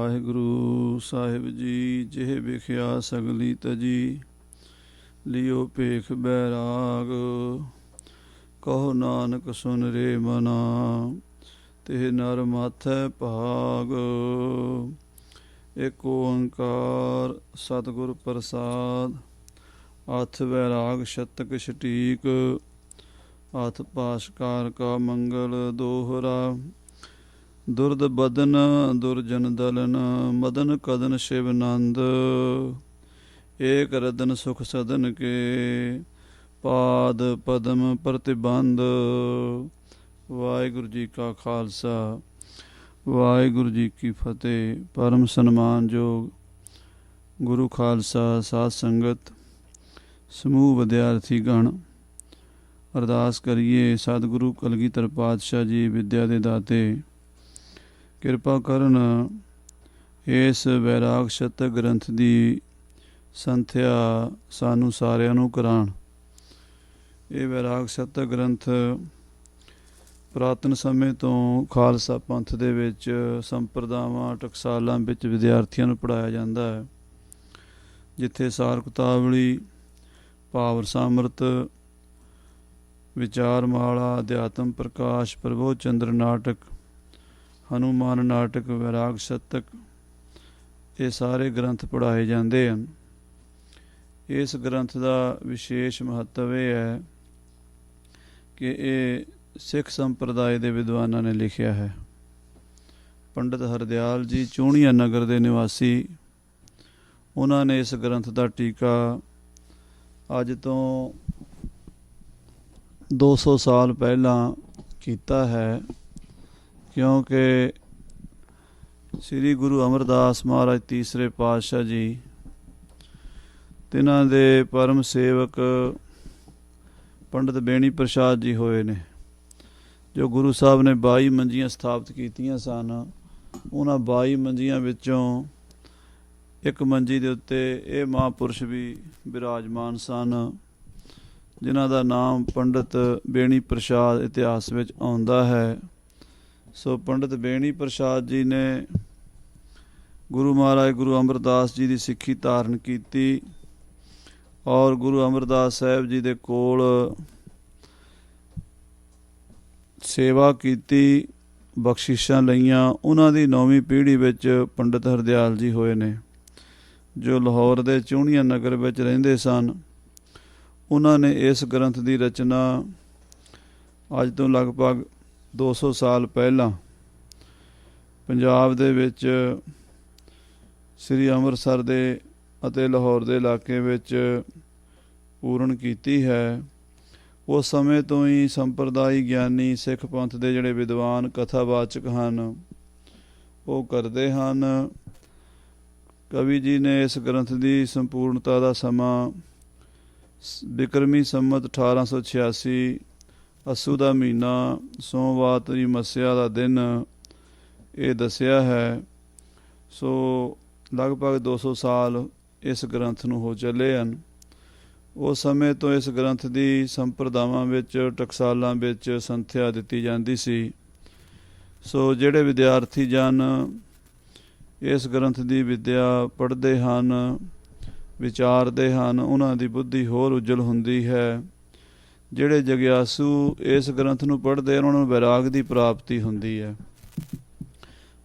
ਵਾਹਿਗੁਰੂ ਸਾਹਿਬ ਜੀ। ਜਿਹ ਵਿਖਿਆ ਸਗਲੀ ਤਜੀ, ਲਿਓ ਭੇਖ ਬੈਰਾਗ। ਕਹੋ ਨਾਨਕ ਸੁਨ ਰੇ ਮਨਾ, ਤਿਹ ਨਰ ਮਾਥੈ ਭਾਗ। ਏਕ ਓੰਕਾਰ ਸਤਿਗੁਰ ਪ੍ਰਸਾਦ। ਅਥ ਵੈਰਾਗ ਸ਼ਤਕ ਸ਼ਟੀਕ, ਅਥ ਭਾਸ਼ਕਾਰ ਕਾ ਮੰਗਲ ਦੋਹਰਾ। ਦੁਰਦ ਬਦਨ ਦੁਰਜਨ ਦਲਨ, ਮਦਨ ਕਦਨ ਸ਼ਿਵ ਨੰਦ। ਏਕ ਰਦਨ ਸੁਖ ਸਦਨ ਕੇ, ਪਾਦ ਪਦਮ ਪ੍ਰਤਿਬੰਧ। ਵਾਹਿਗੁਰੂ ਜੀ ਕਾ ਖਾਲਸਾ, ਵਾਹਿਗੁਰੂ ਜੀ ਕੀ ਫਤਿਹ। ਪਰਮ ਸਨਮਾਨਯੋਗ ਗੁਰੂ ਖਾਲਸਾ ਸਾਧ ਸੰਗਤ, ਸਮੂਹ ਵਿਦਿਆਰਥੀ ਗਣ, ਅਰਦਾਸ ਕਰੀਏ ਸਤਿਗੁਰੂ ਕਲਗੀਧਰ ਪਾਤਸ਼ਾਹ ਜੀ ਵਿਦਿਆ ਦੇ ਦਾਤੇ ਕਿਰਪਾ ਕਰਨ ਇਸ ਵੈਰਾਗ ਸ਼ਤਕ ਗ੍ਰੰਥ ਦੀ ਸੰਥਿਆ ਸਾਨੂੰ ਸਾਰਿਆਂ ਨੂੰ ਕਰਾਉਣ। ਇਹ ਵੈਰਾਗ ਸ਼ਤਕ ਗ੍ਰੰਥ ਪੁਰਾਤਨ ਸਮੇਂ ਤੋਂ ਖਾਲਸਾ ਪੰਥ ਦੇ ਵਿੱਚ ਸੰਪਰਦਾਵਾਂ ਟਕਸਾਲਾਂ ਵਿੱਚ ਵਿਦਿਆਰਥੀਆਂ ਨੂੰ ਪੜ੍ਹਾਇਆ ਜਾਂਦਾ ਹੈ। ਜਿੱਥੇ ਸਾਰ ਕਿਤਾਵਲੀ, ਭਾਵ ਸਮਰਤ, ਵਿਚਾਰ ਮਾਲਾ, ਅਧਿਆਤਮ ਪ੍ਰਕਾਸ਼, ਪ੍ਰਬੋਧ ਚੰਦਰ ਨਾਟਕ, ਹਨੂਮਾਨ ਨਾਟਕ, ਵੈਰਾਗ ਸ਼ਤਕ, ਇਹ ਸਾਰੇ ਗ੍ਰੰਥ ਪੜ੍ਹਾਏ ਜਾਂਦੇ ਹਨ। ਇਸ ਗ੍ਰੰਥ ਦਾ ਵਿਸ਼ੇਸ਼ ਮਹੱਤਵ ਇਹ ਹੈ ਕਿ ਇਹ ਸਿੱਖ ਸੰਪਰਦਾਇ ਦੇ ਵਿਦਵਾਨਾਂ ਨੇ ਲਿਖਿਆ ਹੈ। ਪੰਡਿਤ ਹਰਦਿਆਲ ਜੀ ਚੂਹਣੀਆ ਨਗਰ ਦੇ ਨਿਵਾਸੀ, ਉਹਨਾਂ ਨੇ ਇਸ ਗ੍ਰੰਥ ਦਾ ਟੀਕਾ ਅੱਜ ਤੋਂ 200 ਸਾਲ ਪਹਿਲਾਂ ਕੀਤਾ ਹੈ, ਕਿਉਂਕਿ ਸ੍ਰੀ ਗੁਰੂ ਅਮਰਦਾਸ ਮਹਾਰਾਜ ਤੀਸਰੇ ਪਾਤਸ਼ਾਹ ਜੀ, ਤਿਨਾਂ ਦੇ ਪਰਮ ਸੇਵਕ ਪੰਡਿਤ ਬੇਣੀ ਪ੍ਰਸਾਦ ਜੀ ਹੋਏ ਨੇ, ਜੋ ਗੁਰੂ ਸਾਹਿਬ ਨੇ 22 ਮੰਜੀਆਂ ਸਥਾਪਿਤ ਕੀਤੀਆਂ ਸਨ। ਉਹਨਾਂ 22 ਮੰਜੀਆਂ ਵਿੱਚੋਂ ਇੱਕ ਮੰਜੀ ਦੇ ਉੱਤੇ ਇਹ ਮਹਾਂਪੁਰਸ਼ ਵੀ ਬਿਰਾਜਮਾਨ ਸਨ, ਜਿਨ੍ਹਾਂ ਦਾ ਨਾਮ ਪੰਡਿਤ ਬੇਣੀ ਪ੍ਰਸਾਦ ਇਤਿਹਾਸ ਵਿੱਚ ਆਉਂਦਾ ਹੈ। ਸੋ ਪੰਡਿਤ ਬੇਣੀ ਪ੍ਰਸਾਦ ਜੀ ਨੇ ਗੁਰੂ ਮਹਾਰਾਜ ਗੁਰੂ ਅਮਰਦਾਸ ਜੀ ਦੀ ਸਿੱਖੀ ਧਾਰਨ ਕੀਤੀ ਔਰ ਗੁਰੂ ਅਮਰਦਾਸ ਸਾਹਿਬ ਜੀ ਦੇ ਕੋਲ ਸੇਵਾ ਕੀਤੀ, ਬਖਸ਼ਿਸ਼ਾਂ ਲਈਆਂ। ਉਹਨਾਂ ਦੀ 9ਵੀਂ ਪੀੜ੍ਹੀ ਵਿੱਚ ਪੰਡਿਤ ਹਰਦਿਆਲ ਜੀ ਹੋਏ ਨੇ, ਜੋ ਲਾਹੌਰ ਦੇ ਚੂਹਣੀਆ ਨਗਰ ਵਿੱਚ ਰਹਿੰਦੇ ਸਨ। ਉਹਨਾਂ ਨੇ ਇਸ ਗ੍ਰੰਥ ਦੀ ਰਚਨਾ ਅੱਜ ਤੋਂ ਲਗਭਗ 200 ਸਾਲ ਪਹਿਲਾਂ ਪੰਜਾਬ ਦੇ ਵਿੱਚ ਸ੍ਰੀ ਅੰਮ੍ਰਿਤਸਰ ਦੇ ਅਤੇ ਲਾਹੌਰ ਦੇ ਇਲਾਕੇ ਵਿੱਚ ਪੂਰਨ ਕੀਤੀ ਹੈ। ਉਸ ਸਮੇਂ ਤੋਂ ਹੀ ਸੰਪਰਦਾਇ ਗਿਆਨੀ ਸਿੱਖ ਪੰਥ ਦੇ ਜਿਹੜੇ ਵਿਦਵਾਨ ਕਥਾਵਾਚਕ ਹਨ, ਉਹ ਕਰਦੇ ਹਨ। ਕਵੀ ਜੀ ਨੇ ਇਸ ਗ੍ਰੰਥ ਦੀ ਸੰਪੂਰਨਤਾ ਦਾ ਸਮਾਂ ਬਿਕਰਮੀ ਸੰਮਤ 1886 ਅੱਸੂ ਦਾ ਮਹੀਨਾ, ਸੋਮਵਾਰ ਦੀ ਮੱਸਿਆ ਦਾ ਦਿਨ ਇਹ ਦੱਸਿਆ ਹੈ। ਸੋ ਲਗਭਗ 200 ਸਾਲ ਇਸ ਗ੍ਰੰਥ ਨੂੰ ਹੋ ਚੱਲੇ ਹਨ। ਉਸ ਸਮੇਂ ਤੋਂ ਇਸ ਗ੍ਰੰਥ ਦੀ ਸੰਪਰਦਾਵਾਂ ਵਿੱਚ, ਟਕਸਾਲਾਂ ਵਿੱਚ ਸੰਥਿਆ ਦਿੱਤੀ ਜਾਂਦੀ ਸੀ। ਸੋ ਜਿਹੜੇ ਵਿਦਿਆਰਥੀ ਜਨ ਇਸ ਗ੍ਰੰਥ ਦੀ ਵਿਦਿਆ ਪੜ੍ਹਦੇ ਹਨ, ਵਿਚਾਰਦੇ ਹਨ, ਉਹਨਾਂ ਦੀ ਬੁੱਧੀ ਹੋਰ ਉਜਲ ਹੁੰਦੀ ਹੈ। ਜਿਹੜੇ ਜਗਿਆਸੂ ਇਸ ਗ੍ਰੰਥ ਨੂੰ ਪੜ੍ਹਦੇ ਹਨ, ਉਹਨਾਂ ਨੂੰ ਵੈਰਾਗ ਦੀ ਪ੍ਰਾਪਤੀ ਹੁੰਦੀ ਹੈ,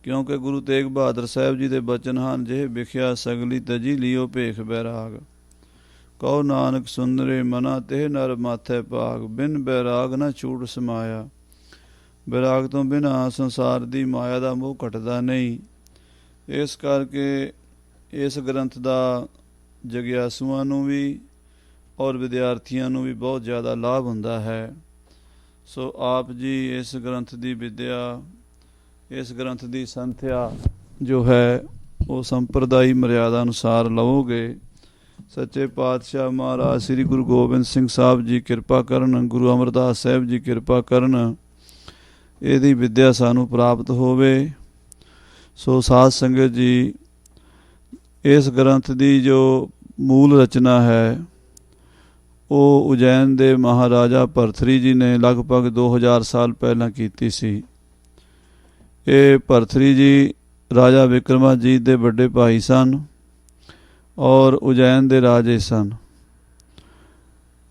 ਕਿਉਂਕਿ ਗੁਰੂ ਤੇਗ ਬਹਾਦਰ ਸਾਹਿਬ ਜੀ ਦੇ ਬਚਨ ਹਨ, ਜਿਹ ਵਿਖਿਆ ਸਗਲੀ ਤਜੀ, ਲਿਓ ਭੇਖ ਬੈਰਾਗ। ਕਹੋ ਨਾਨਕ ਸੁਨ ਰੇ ਮਨਾ, ਤਿਹ ਨਰ ਮਾਥੈ ਭਾਗ। ਬਿਨ ਬੈਰਾਗ ਨਾ ਛੂਟ ਸਮਾਇਆ। ਬੈਰਾਗ ਤੋਂ ਬਿਨਾਂ ਸੰਸਾਰ ਦੀ ਮਾਇਆ ਦਾ ਮੋਹ ਘਟਦਾ ਨਹੀਂ। ਇਸ ਕਰਕੇ ਇਸ ਗ੍ਰੰਥ ਦਾ ਜਗਿਆਸੂਆਂ ਨੂੰ ਵੀ ਔਰ ਵਿਦਿਆਰਥੀਆਂ ਨੂੰ ਵੀ ਬਹੁਤ ਜ਼ਿਆਦਾ ਲਾਭ ਹੁੰਦਾ ਹੈ। ਸੋ ਆਪ ਜੀ ਇਸ ਗ੍ਰੰਥ ਦੀ ਵਿਦਿਆ, ਇਸ ਗ੍ਰੰਥ ਦੀ ਸੰਥਿਆ ਜੋ ਹੈ ਉਹ ਸੰਪਰਦਾਈ ਮਰਿਆਦਾ ਅਨੁਸਾਰ ਲਵੋਗੇ। ਸੱਚੇ ਪਾਤਸ਼ਾਹ ਮਹਾਰਾਜ ਸ੍ਰੀ ਗੁਰੂ ਗੋਬਿੰਦ ਸਿੰਘ ਸਾਹਿਬ ਜੀ ਕਿਰਪਾ ਕਰਨ, ਗੁਰੂ ਅਮਰਦਾਸ ਸਾਹਿਬ ਜੀ ਕਿਰਪਾ ਕਰਨ, ਇਹਦੀ ਵਿਦਿਆ ਸਾਨੂੰ ਪ੍ਰਾਪਤ ਹੋਵੇ। ਸੋ ਸਾਧ ਸੰਗਤ ਜੀ, ਇਸ ਗ੍ਰੰਥ ਦੀ ਜੋ ਮੂਲ ਰਚਨਾ ਹੈ ਉਹ ਉਜੈਨ ਦੇ ਮਹਾਰਾਜਾ ਭਰਥਰੀ ਜੀ ਨੇ ਲਗਭਗ 2000 ਸਾਲ ਪਹਿਲਾਂ ਕੀਤੀ ਸੀ। ਇਹ ਭਰਥਰੀ ਜੀ ਰਾਜਾ ਵਿਕਰਮਾਜੀਤ ਦੇ ਵੱਡੇ ਭਾਈ ਸਨ ਔਰ ਉਜੈਨ ਦੇ ਰਾਜੇ ਸਨ।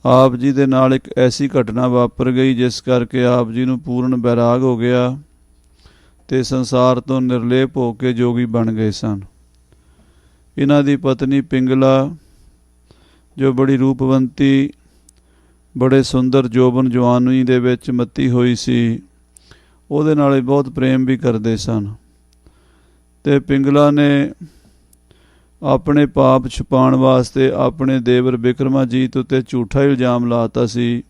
ਆਪ ਜੀ ਦੇ ਨਾਲ ਇੱਕ ਐਸੀ ਘਟਨਾ ਵਾਪਰ ਗਈ ਜਿਸ ਕਰਕੇ ਆਪ ਜੀ ਨੂੰ ਪੂਰਨ ਬੈਰਾਗ ਹੋ ਗਿਆ ਤੇ ਸੰਸਾਰ ਤੋਂ ਨਿਰਲੇਪ ਹੋ ਕੇ ਜੋਗੀ ਬਣ ਗਏ ਸਨ। ਇਹਨਾਂ ਦੀ ਪਤਨੀ ਪਿੰਗਲਾ, ਜੋ ਬੜੀ ਰੂਪਵੰਤੀ, ਬੜੇ ਸੁੰਦਰ ਜੋਬਨ ਜਵਾਨੀ ਦੇ ਵਿੱਚ ਮੱਤੀ ਹੋਈ ਸੀ, ਉਹਦੇ ਨਾਲ ਹੀ ਬਹੁਤ ਪ੍ਰੇਮ ਵੀ ਕਰਦੇ ਸਨ। ਤੇ ਪਿੰਗਲਾ ਨੇ ਆਪਣੇ ਪਾਪ ਛੁਪਾਉਣ ਵਾਸਤੇ ਆਪਣੇ ਦੇਵਰ ਵਿਕਰਮਾਜੀਤ ਉੱਤੇ ਝੂਠਾ ਇਲਜ਼ਾਮ ਲਾਤਾ ਸੀ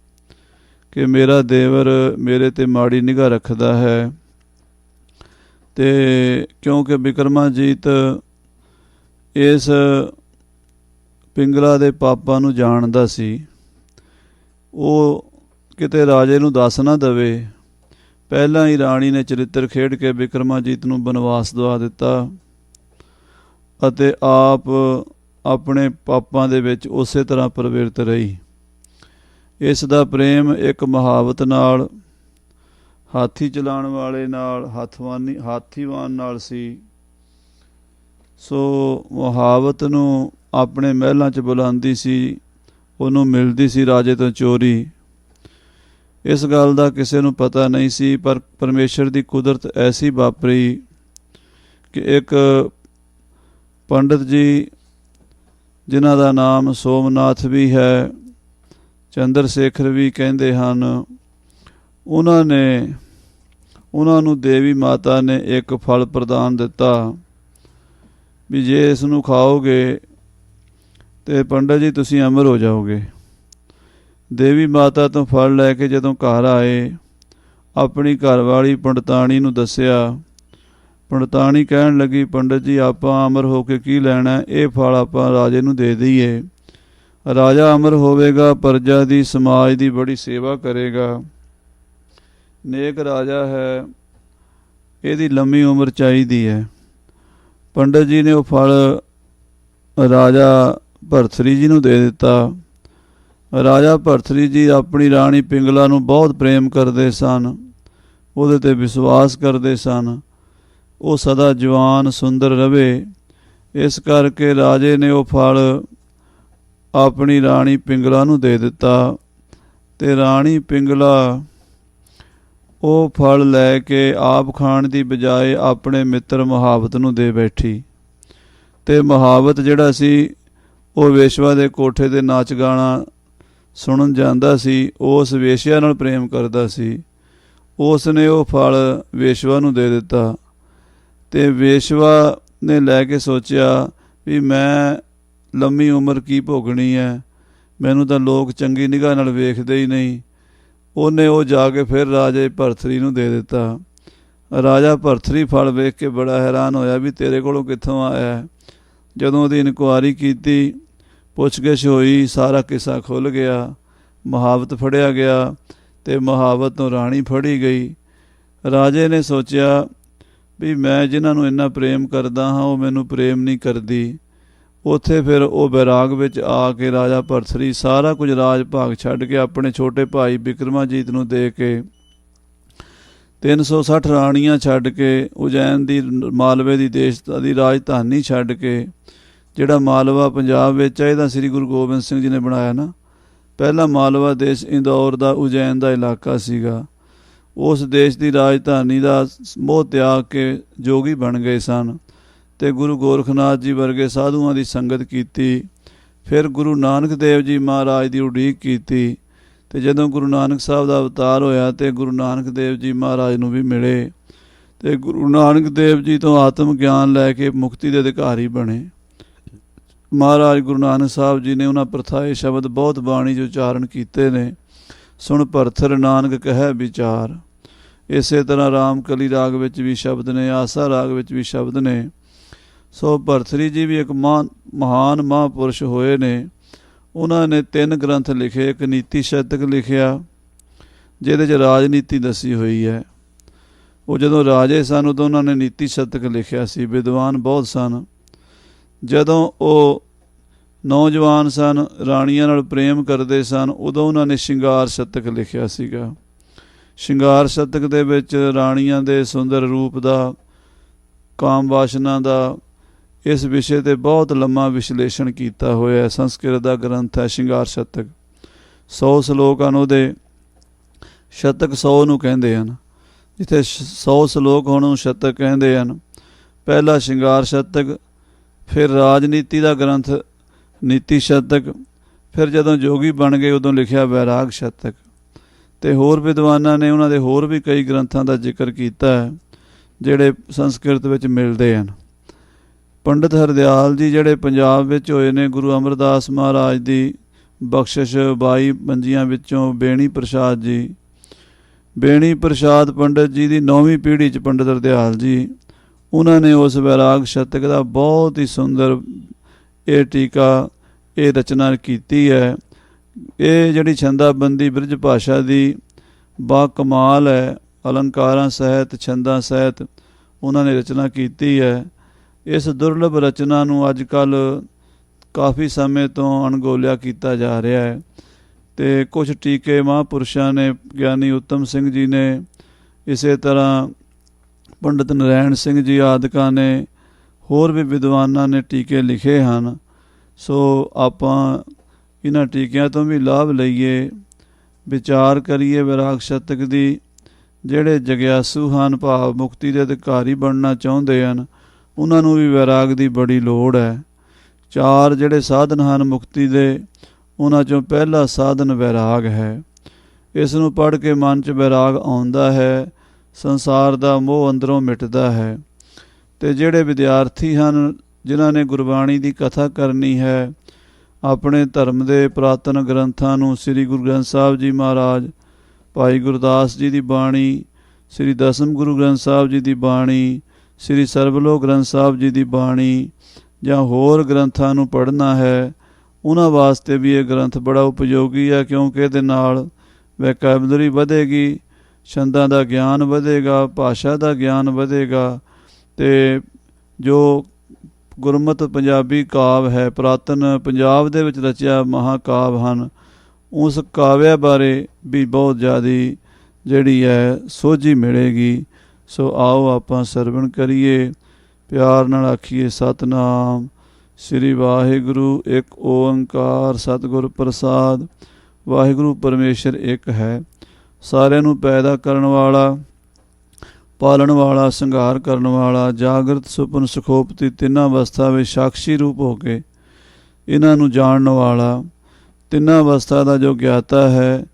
ਕਿ ਮੇਰਾ ਦੇਵਰ ਮੇਰੇ ਤੇ ਮਾੜੀ ਨਿਗਾਹ ਰੱਖਦਾ ਹੈ। ਤੇ ਕਿਉਂਕਿ ਵਿਕਰਮਾਜੀਤ ਇਸ ਪਿੰਗਲਾ ਦੇ ਪਾਪਾਂ ਨੂੰ ਜਾਣਦਾ ਸੀ, ਉਹ ਕਿਤੇ ਰਾਜੇ ਨੂੰ ਦੱਸ ਨਾ ਦੇਵੇ। ਪਹਿਲਾਂ ਹੀ ਰਾਣੀ ਨੇ ਚਰਿੱਤਰ ਖੇਡ ਕੇ ਵਿਕਰਮਾਜੀਤ ਨੂੰ ਬਨਵਾਸ ਦਵਾ ਦਿੱਤਾ ਅਤੇ ਆਪ ਆਪਣੇ ਪਾਪਾਂ ਦੇ ਵਿੱਚ ਉਸੇ ਤਰ੍ਹਾਂ ਪ੍ਰਵਿਰਤ ਰਹੀ। ਇਸ ਦਾ ਪ੍ਰੇਮ ਇੱਕ ਮੁਹਾਵਤ ਨਾਲ, ਹਾਥੀ ਚਲਾਉਣ ਵਾਲੇ ਨਾਲ, ਹਾਥੀਵਾਨ ਨਾਲ ਸੀ। ਸੋ ਮੁਹਾਵਤ ਨੂੰ ਆਪਣੇ ਮਹਿਲਾਂ 'ਚ ਬੁਲਾਉਂਦੀ ਸੀ, ਉਹਨੂੰ ਮਿਲਦੀ ਸੀ ਰਾਜੇ ਤੋਂ ਚੋਰੀ। ਇਸ ਗੱਲ ਦਾ ਕਿਸੇ ਨੂੰ ਪਤਾ ਨਹੀਂ ਸੀ, ਪਰ ਪਰਮੇਸ਼ਰ ਦੀ ਕੁਦਰਤ ਐਸੀ ਵਾਪਰੀ ਕਿ ਇੱਕ ਪੰਡਤ ਜੀ, ਜਿਨ੍ਹਾਂ ਦਾ ਨਾਮ ਸੋਮਨਾਥ ਵੀ ਹੈ, ਚੰਦਰ ਸ਼ੇਖਰ ਵੀ ਕਹਿੰਦੇ ਹਨ, ਉਹਨਾਂ ਨੂੰ ਦੇਵੀ ਮਾਤਾ ਨੇ ਇੱਕ ਫਲ ਪ੍ਰਦਾਨ ਦਿੱਤਾ ਵੀ ਜੇ ਇਸ ਨੂੰ ਖਾਓਗੇ ਤੇ ਪੰਡਤ ਜੀ ਤੁਸੀਂ ਅਮਰ ਹੋ ਜਾਓਗੇ। ਦੇਵੀ ਮਾਤਾ ਤੋਂ ਫਲ ਲੈ ਕੇ ਜਦੋਂ ਘਰ ਆਏ, ਆਪਣੀ ਘਰਵਾਲੀ ਪੰਡਤਾਣੀ ਨੂੰ ਦੱਸਿਆ। ਪੰਡਤਾਣੀ ਕਹਿਣ ਲੱਗੀ, ਪੰਡਤ ਜੀ ਆਪਾਂ ਅਮਰ ਹੋ ਕੇ ਕੀ ਲੈਣਾ, ਇਹ ਫਲ ਆਪਾਂ ਰਾਜੇ ਨੂੰ ਦੇ ਦਈਏ। ਰਾਜਾ ਅਮਰ ਹੋਵੇਗਾ, ਪ੍ਰਜਾ ਦੀ, ਸਮਾਜ ਦੀ ਬੜੀ ਸੇਵਾ ਕਰੇਗਾ, ਨੇਕ ਰਾਜਾ ਹੈ, ਇਹਦੀ ਲੰਮੀ ਉਮਰ ਚਾਹੀਦੀ ਹੈ। ਪੰਡਤ ਜੀ ਨੇ ਉਹ ਫਲ ਰਾਜਾ ਭਰਥਰੀ ਜੀ ਨੂੰ ਦੇ ਦਿੱਤਾ। ਰਾਜਾ ਭਰਥਰੀ ਜੀ ਆਪਣੀ ਰਾਣੀ ਪਿੰਗਲਾ ਨੂੰ ਬਹੁਤ ਪ੍ਰੇਮ ਕਰਦੇ ਸਨ, ਉਹਦੇ 'ਤੇ ਵਿਸ਼ਵਾਸ ਕਰਦੇ ਸਨ, ਉਹ ਸਦਾ ਜਵਾਨ ਸੁੰਦਰ ਰਵੇ। ਇਸ ਕਰਕੇ ਰਾਜੇ ਨੇ ਉਹ ਫਲ ਆਪਣੀ ਰਾਣੀ ਪਿੰਗਲਾ ਨੂੰ ਦੇ ਦਿੱਤਾ ਤੇ ਰਾਣੀ ਪਿੰਗਲਾ ਉਹ ਫਲ ਲੈ ਕੇ ਆਪ ਖਾਣ ਦੀ ਬਜਾਏ ਆਪਣੇ ਮਿੱਤਰ ਮੁਹਾਵਤ ਨੂੰ ਦੇ ਬੈਠੀ। ਤੇ ਮੁਹਾਵਤ ਜਿਹੜਾ ਸੀ ਉਹ ਵੇਸ਼ਵਾ ਦੇ ਕੋਠੇ 'ਤੇ ਨਾਚ ਗਾਣਾ ਸੁਣਨ ਜਾਂਦਾ ਸੀ, ਉਸ ਵੇਸ਼ਿਆ ਨਾਲ ਪ੍ਰੇਮ ਕਰਦਾ ਸੀ। ਉਸ ਨੇ ਉਹ ਫਲ ਵੇਸ਼ਵਾ ਨੂੰ ਦੇ ਦਿੱਤਾ ਤੇ ਵੇਸ਼ਵਾ ਨੇ ਲੈ ਕੇ ਸੋਚਿਆ ਵੀ ਮੈਂ ਲੰਮੀ ਉਮਰ ਕੀ ਭੋਗਣੀ ਹੈ, ਮੈਨੂੰ ਤਾਂ ਲੋਕ ਚੰਗੀ ਨਿਗਾਹ ਨਾਲ ਵੇਖਦੇ ਹੀ ਨਹੀਂ। ਉਹਨੇ ਉਹ ਜਾ ਕੇ ਫਿਰ ਰਾਜੇ ਭਰਥਰੀ ਨੂੰ ਦੇ ਦਿੱਤਾ। ਰਾਜਾ ਭਰਥਰੀ ਫਲ ਵੇਖ ਕੇ ਬੜਾ ਹੈਰਾਨ ਹੋਇਆ ਵੀ ਤੇਰੇ ਕੋਲੋਂ ਕਿੱਥੋਂ ਆਇਆ। ਜਦੋਂ ਉਹਦੀ ਇਨਕੁਆਰੀ ਕੀਤੀ, ਪੁੱਛਗਿੱਛ ਹੋਈ, ਸਾਰਾ ਕਿੱਸਾ ਖੁੱਲ੍ਹ ਗਿਆ। ਮੁਹਾਵਤ ਫੜਿਆ ਗਿਆ ਤੇ ਮੁਹਾਵਤ ਤੋਂ ਰਾਣੀ ਫੜੀ ਗਈ। ਰਾਜੇ ਨੇ ਸੋਚਿਆ ਵੀ ਮੈਂ ਜਿਨ੍ਹਾਂ ਨੂੰ ਇੰਨਾ ਪ੍ਰੇਮ ਕਰਦਾ ਹਾਂ ਉਹ ਮੈਨੂੰ ਪ੍ਰੇਮ ਨਹੀਂ ਕਰਦੀ। ਉੱਥੇ ਫਿਰ ਉਹ ਬੈਰਾਗ ਵਿੱਚ ਆ ਕੇ ਰਾਜਾ ਭਰਥਰੀ ਸਾਰਾ ਕੁਝ ਰਾਜ ਭਾਗ ਛੱਡ ਕੇ ਆਪਣੇ ਛੋਟੇ ਭਾਈ ਵਿਕਰਮਾਜੀਤ ਨੂੰ ਦੇ ਕੇ 360 ਰਾਣੀਆਂ ਛੱਡ ਕੇ ਉਜੈਨ ਦੀ, ਮਾਲਵੇ ਦੀ ਦੇਸ਼ ਦੀ ਰਾਜਧਾਨੀ ਛੱਡ ਕੇ, ਜਿਹੜਾ ਮਾਲਵਾ ਪੰਜਾਬ ਵਿੱਚ ਹੈ, ਇਹਦਾ ਸ੍ਰੀ ਗੁਰੂ ਗੋਬਿੰਦ ਸਿੰਘ ਜੀ ਨੇ ਬਣਾਇਆ ਨਾ। ਪਹਿਲਾ ਮਾਲਵਾ ਦੇਸ਼ ਇੰਦੌਰ ਦਾ, ਉਜੈਨ ਦਾ ਇਲਾਕਾ ਸੀਗਾ। ਉਸ ਦੇਸ਼ ਦੀ ਰਾਜਧਾਨੀ ਦਾ ਮੋਹ ਤਿਆਗ ਕੇ ਜੋਗੀ ਬਣ ਗਏ ਸਨ ਤੇ ਗੁਰੂ ਗੋਰਖਨਾਥ ਜੀ ਵਰਗੇ ਸਾਧੂਆਂ ਦੀ ਸੰਗਤ ਕੀਤੀ। ਫਿਰ ਗੁਰੂ ਨਾਨਕ ਦੇਵ ਜੀ ਮਹਾਰਾਜ ਦੀ ਉਡੀਕ ਕੀਤੀ ਤੇ ਜਦੋਂ ਗੁਰੂ ਨਾਨਕ ਸਾਹਿਬ ਦਾ ਅਵਤਾਰ ਹੋਇਆ ਤੇ ਗੁਰੂ ਨਾਨਕ ਦੇਵ ਜੀ ਮਹਾਰਾਜ ਨੂੰ ਵੀ ਮਿਲੇ ਤੇ ਗੁਰੂ ਨਾਨਕ ਦੇਵ ਜੀ ਤੋਂ ਆਤਮ ਗਿਆਨ ਲੈ ਕੇ ਮੁਕਤੀ ਦੇ ਅਧਿਕਾਰੀ ਬਣੇ। ਮਹਾਰਾਜ ਗੁਰੂ ਨਾਨਕ ਸਾਹਿਬ ਜੀ ਨੇ ਉਹਨਾਂ ਪ੍ਰਥਾਏ ਸ਼ਬਦ ਬਹੁਤ ਬਾਣੀ 'ਚ ਉਚਾਰਨ ਕੀਤੇ ਨੇ, ਸੁਣ ਭਰਥਰ ਨਾਨਕ ਕਹਿ ਵਿਚਾਰ। ਇਸੇ ਤਰ੍ਹਾਂ ਰਾਮਕਲੀ ਰਾਗ ਵਿੱਚ ਵੀ ਸ਼ਬਦ ਨੇ, ਆਸਾ ਰਾਗ ਵਿੱਚ ਵੀ ਸ਼ਬਦ ਨੇ। ਸੋ ਭਰਥਰੀ ਜੀ ਵੀ ਇੱਕ ਮਹਾਨ ਮਹਾਂਪੁਰਸ਼ ਹੋਏ ਨੇ। ਉਹਨਾਂ ਨੇ 3 ਗ੍ਰੰਥ ਲਿਖੇ। ਇੱਕ ਨੀਤੀ ਸ਼ਤਕ ਲਿਖਿਆ ਜਿਹਦੇ 'ਚ ਰਾਜਨੀਤੀ ਦੱਸੀ ਹੋਈ ਹੈ। ਉਹ ਜਦੋਂ ਰਾਜੇ ਸਨ ਉਦੋਂ ਉਹਨਾਂ ਨੇ ਨੀਤੀ ਸ਼ਤਕ ਲਿਖਿਆ ਸੀ। ਵਿਦਵਾਨ ਬਹੁਤ ਸਨ। ਜਦੋਂ ਉਹ ਨੌਜਵਾਨ ਸਨ, ਰਾਣੀਆਂ ਨਾਲ ਪ੍ਰੇਮ ਕਰਦੇ ਸਨ, ਉਦੋਂ ਉਹਨਾਂ ਨੇ ਸ਼ਿੰਗਾਰ ਸ਼ਤਕ ਲਿਖਿਆ ਸੀਗਾ। ਸ਼ਿੰਗਾਰ ਸ਼ਤਕ ਦੇ ਵਿੱਚ ਰਾਣੀਆਂ ਦੇ ਸੁੰਦਰ ਰੂਪ ਦਾ ਕਾਮ ਵਾਸ਼ਨਾ ਦਾ ਇਸ ਵਿਸ਼ੇ 'ਤੇ ਬਹੁਤ ਲੰਮਾ ਵਿਸ਼ਲੇਸ਼ਣ ਕੀਤਾ ਹੋਇਆ ਹੈ। ਸੰਸਕ੍ਰਿਤ ਦਾ ਗ੍ਰੰਥ ਹੈ ਸ਼ਿੰਗਾਰ ਸ਼ਤਕ। 100 ਸਲੋਕ ਹਨ ਉਹਦੇ। ਸ਼ਤਕ 100 ਨੂੰ ਕਹਿੰਦੇ ਹਨ। ਜਿੱਥੇ 100 ਸਲੋਕ ਹੁਣ ਉਹਨੂੰ ਸ਼ਤਕ ਕਹਿੰਦੇ ਹਨ। ਪਹਿਲਾ ਸ਼ਿੰਗਾਰ ਸ਼ਤਕ, ਫਿਰ ਰਾਜਨੀਤੀ ਦਾ ਗ੍ਰੰਥ ਨੀਤੀ ਸ਼ਤਕ, ਫਿਰ ਜਦੋਂ ਜੋਗੀ ਬਣ ਗਏ ਉਦੋਂ ਲਿਖਿਆ ਵੈਰਾਗ ਸ਼ਤਕ। ਅਤੇ ਹੋਰ ਵਿਦਵਾਨਾਂ ਨੇ ਉਹਨਾਂ ਦੇ ਹੋਰ ਵੀ ਕਈ ਗ੍ਰੰਥਾਂ ਦਾ ਜ਼ਿਕਰ ਕੀਤਾ ਹੈ ਜਿਹੜੇ ਸੰਸਕ੍ਰਿਤ ਵਿੱਚ ਮਿਲਦੇ ਹਨ। ਪੰਡਿਤ ਹਰਦਿਆਲ ਜੀ ਜਿਹੜੇ ਪੰਜਾਬ ਵਿੱਚ ਹੋਏ ਨੇ, ਗੁਰੂ ਅਮਰਦਾਸ ਮਹਾਰਾਜ ਦੀ ਬਖਸ਼ਿਸ਼ 22 ਪੰਜੀਆਂ ਵਿੱਚੋਂ ਬੇਣੀ ਪ੍ਰਸਾਦ ਜੀ, ਬੇਣੀ ਪ੍ਰਸਾਦ ਪੰਡਿਤ ਜੀ ਦੀ 9ਵੀਂ ਪੀੜ੍ਹੀ 'ਚ ਪੰਡਿਤ ਹਰਦਿਆਲ ਜੀ, ਉਹਨਾਂ ਨੇ ਉਸ ਵੈਰਾਗ ਸ਼ਤਕ ਦਾ ਬਹੁਤ ਹੀ ਸੁੰਦਰ ਇਹ ਟੀਕਾ, ਇਹ ਰਚਨਾ ਕੀਤੀ ਹੈ। ਇਹ ਜਿਹੜੀ ਛੰਦਾਬੰਦੀ ਬ੍ਰਿਜ ਭਾਸ਼ਾ ਦੀ ਬਾ ਕਮਾਲ ਹੈ। ਅਲੰਕਾਰਾਂ ਸਹਿਤ, ਛੰਦਾਂ ਸਹਿਤ ਉਹਨਾਂ ਨੇ ਰਚਨਾ ਕੀਤੀ ਹੈ। ਇਸ ਦੁਰਲਭ ਰਚਨਾ ਨੂੰ ਅੱਜ ਕੱਲ੍ਹ ਕਾਫੀ ਸਮੇਂ ਤੋਂ ਅਣਗੌਲਿਆ ਕੀਤਾ ਜਾ ਰਿਹਾ ਹੈ। ਅਤੇ ਕੁਛ ਟੀਕੇ ਮਹਾਂਪੁਰਸ਼ਾਂ ਨੇ, ਗਿਆਨੀ ਉੱਤਮ ਸਿੰਘ ਜੀ ਨੇ, ਇਸੇ ਤਰ੍ਹਾਂ ਪੰਡਿਤ ਨਰੈਣ ਸਿੰਘ ਜੀ ਆਦਿਕਾਂ ਨੇ, ਹੋਰ ਵੀ ਵਿਦਵਾਨਾਂ ਨੇ ਟੀਕੇ ਲਿਖੇ ਹਨ। ਸੋ ਆਪਾਂ ਇਹਨਾਂ ਟੀਕਿਆਂ ਤੋਂ ਵੀ ਲਾਭ ਲਈਏ, ਵਿਚਾਰ ਕਰੀਏ ਵੈਰਾਗ ਸ਼ਤਕ ਦੀ। ਜਿਹੜੇ ਜਗਿਆਸੂ ਹਨ, ਭਾਵ ਮੁਕਤੀ ਦੇ ਅਧਿਕਾਰੀ ਬਣਨਾ ਚਾਹੁੰਦੇ ਹਨ, ਉਹਨਾਂ ਨੂੰ ਵੀ ਵੈਰਾਗ ਦੀ ਬੜੀ ਲੋੜ ਹੈ। 4 ਜਿਹੜੇ ਸਾਧਨ ਹਨ ਮੁਕਤੀ ਦੇ, ਉਹਨਾਂ 'ਚੋਂ ਪਹਿਲਾ ਸਾਧਨ ਵੈਰਾਗ ਹੈ। ਇਸ ਨੂੰ ਪੜ੍ਹ ਕੇ ਮਨ 'ਚ ਵੈਰਾਗ ਆਉਂਦਾ ਹੈ, ਸੰਸਾਰ ਦਾ ਮੋਹ ਅੰਦਰੋਂ ਮਿਟਦਾ ਹੈ। ਅਤੇ ਜਿਹੜੇ ਵਿਦਿਆਰਥੀ ਹਨ, ਜਿਨ੍ਹਾਂ ਨੇ ਗੁਰਬਾਣੀ ਦੀ ਕਥਾ ਕਰਨੀ ਹੈ, ਆਪਣੇ ਧਰਮ ਦੇ ਪੁਰਾਤਨ ਗ੍ਰੰਥਾਂ ਨੂੰ, ਸ੍ਰੀ ਗੁਰੂ ਗ੍ਰੰਥ ਸਾਹਿਬ ਜੀ ਮਹਾਰਾਜ, ਭਾਈ ਗੁਰਦਾਸ ਜੀ ਦੀ ਬਾਣੀ, ਸ੍ਰੀ ਦਸਮ ਗੁਰੂ ਗ੍ਰੰਥ ਸਾਹਿਬ ਜੀ ਦੀ ਬਾਣੀ, ਸ੍ਰੀ ਸਰਬਲੋਕ ਗ੍ਰੰਥ ਸਾਹਿਬ ਜੀ ਦੀ ਬਾਣੀ ਜਾਂ ਹੋਰ ਗ੍ਰੰਥਾਂ ਨੂੰ ਪੜ੍ਹਨਾ ਹੈ, ਉਹਨਾਂ ਵਾਸਤੇ ਵੀ ਇਹ ਗ੍ਰੰਥ ਬੜਾ ਉਪਯੋਗੀ ਹੈ। ਕਿਉਂਕਿ ਇਹਦੇ ਨਾਲ ਵੈਕੈਬਲਰੀ ਵਧੇਗੀ, ਛੰਦਾਂ ਦਾ ਗਿਆਨ ਵਧੇਗਾ, ਭਾਸ਼ਾ ਦਾ ਗਿਆਨ ਵਧੇਗਾ। ਅਤੇ ਜੋ ਗੁਰਮਤਿ ਪੰਜਾਬੀ ਕਾਵਿ ਹੈ, ਪੁਰਾਤਨ ਪੰਜਾਬ ਦੇ ਵਿੱਚ ਰਚਿਆ ਮਹਾਂਕਾਵਿ ਹਨ, ਉਸ ਕਾਵਿਆਂ ਬਾਰੇ ਵੀ ਬਹੁਤ ਜ਼ਿਆਦਾ ਜਿਹੜੀ ਹੈ ਸੋਝੀ ਮਿਲੇਗੀ। ਸੋ ਆਓ ਆਪਾਂ ਸਰਵਣ ਕਰੀਏ, ਪਿਆਰ ਨਾਲ ਆਖੀਏ ਸਤਿਨਾਮ ਸ੍ਰੀ ਵਾਹਿਗੁਰੂ। ਇੱਕ ਓੰਕਾਰ ਸਤਿਗੁਰ ਪ੍ਰਸਾਦ। ਵਾਹਿਗੁਰੂ ਪਰਮੇਸ਼ਰ ਇੱਕ ਹੈ, ਸਾਰਿਆਂ ਨੂੰ ਪੈਦਾ ਕਰਨ ਵਾਲਾ, ਪਾਲਣ ਵਾਲਾ, ਸੰਘਾਰ ਕਰਨ ਵਾਲਾ, ਜਾਗਰਤ ਸੁਪਨ ਸੁਖੋਪਤੀ ਤਿੰਨਾਂ ਅਵਸਥਾ ਵਿੱਚ ਸਾਕਸ਼ੀ ਰੂਪ ਹੋ ਕੇ ਇਹਨਾਂ ਨੂੰ ਜਾਣਨ ਵਾਲਾ, ਤਿੰਨਾਂ ਅਵਸਥਾ ਦਾ ਜੋ ਗਿਆਤਾ ਹੈ,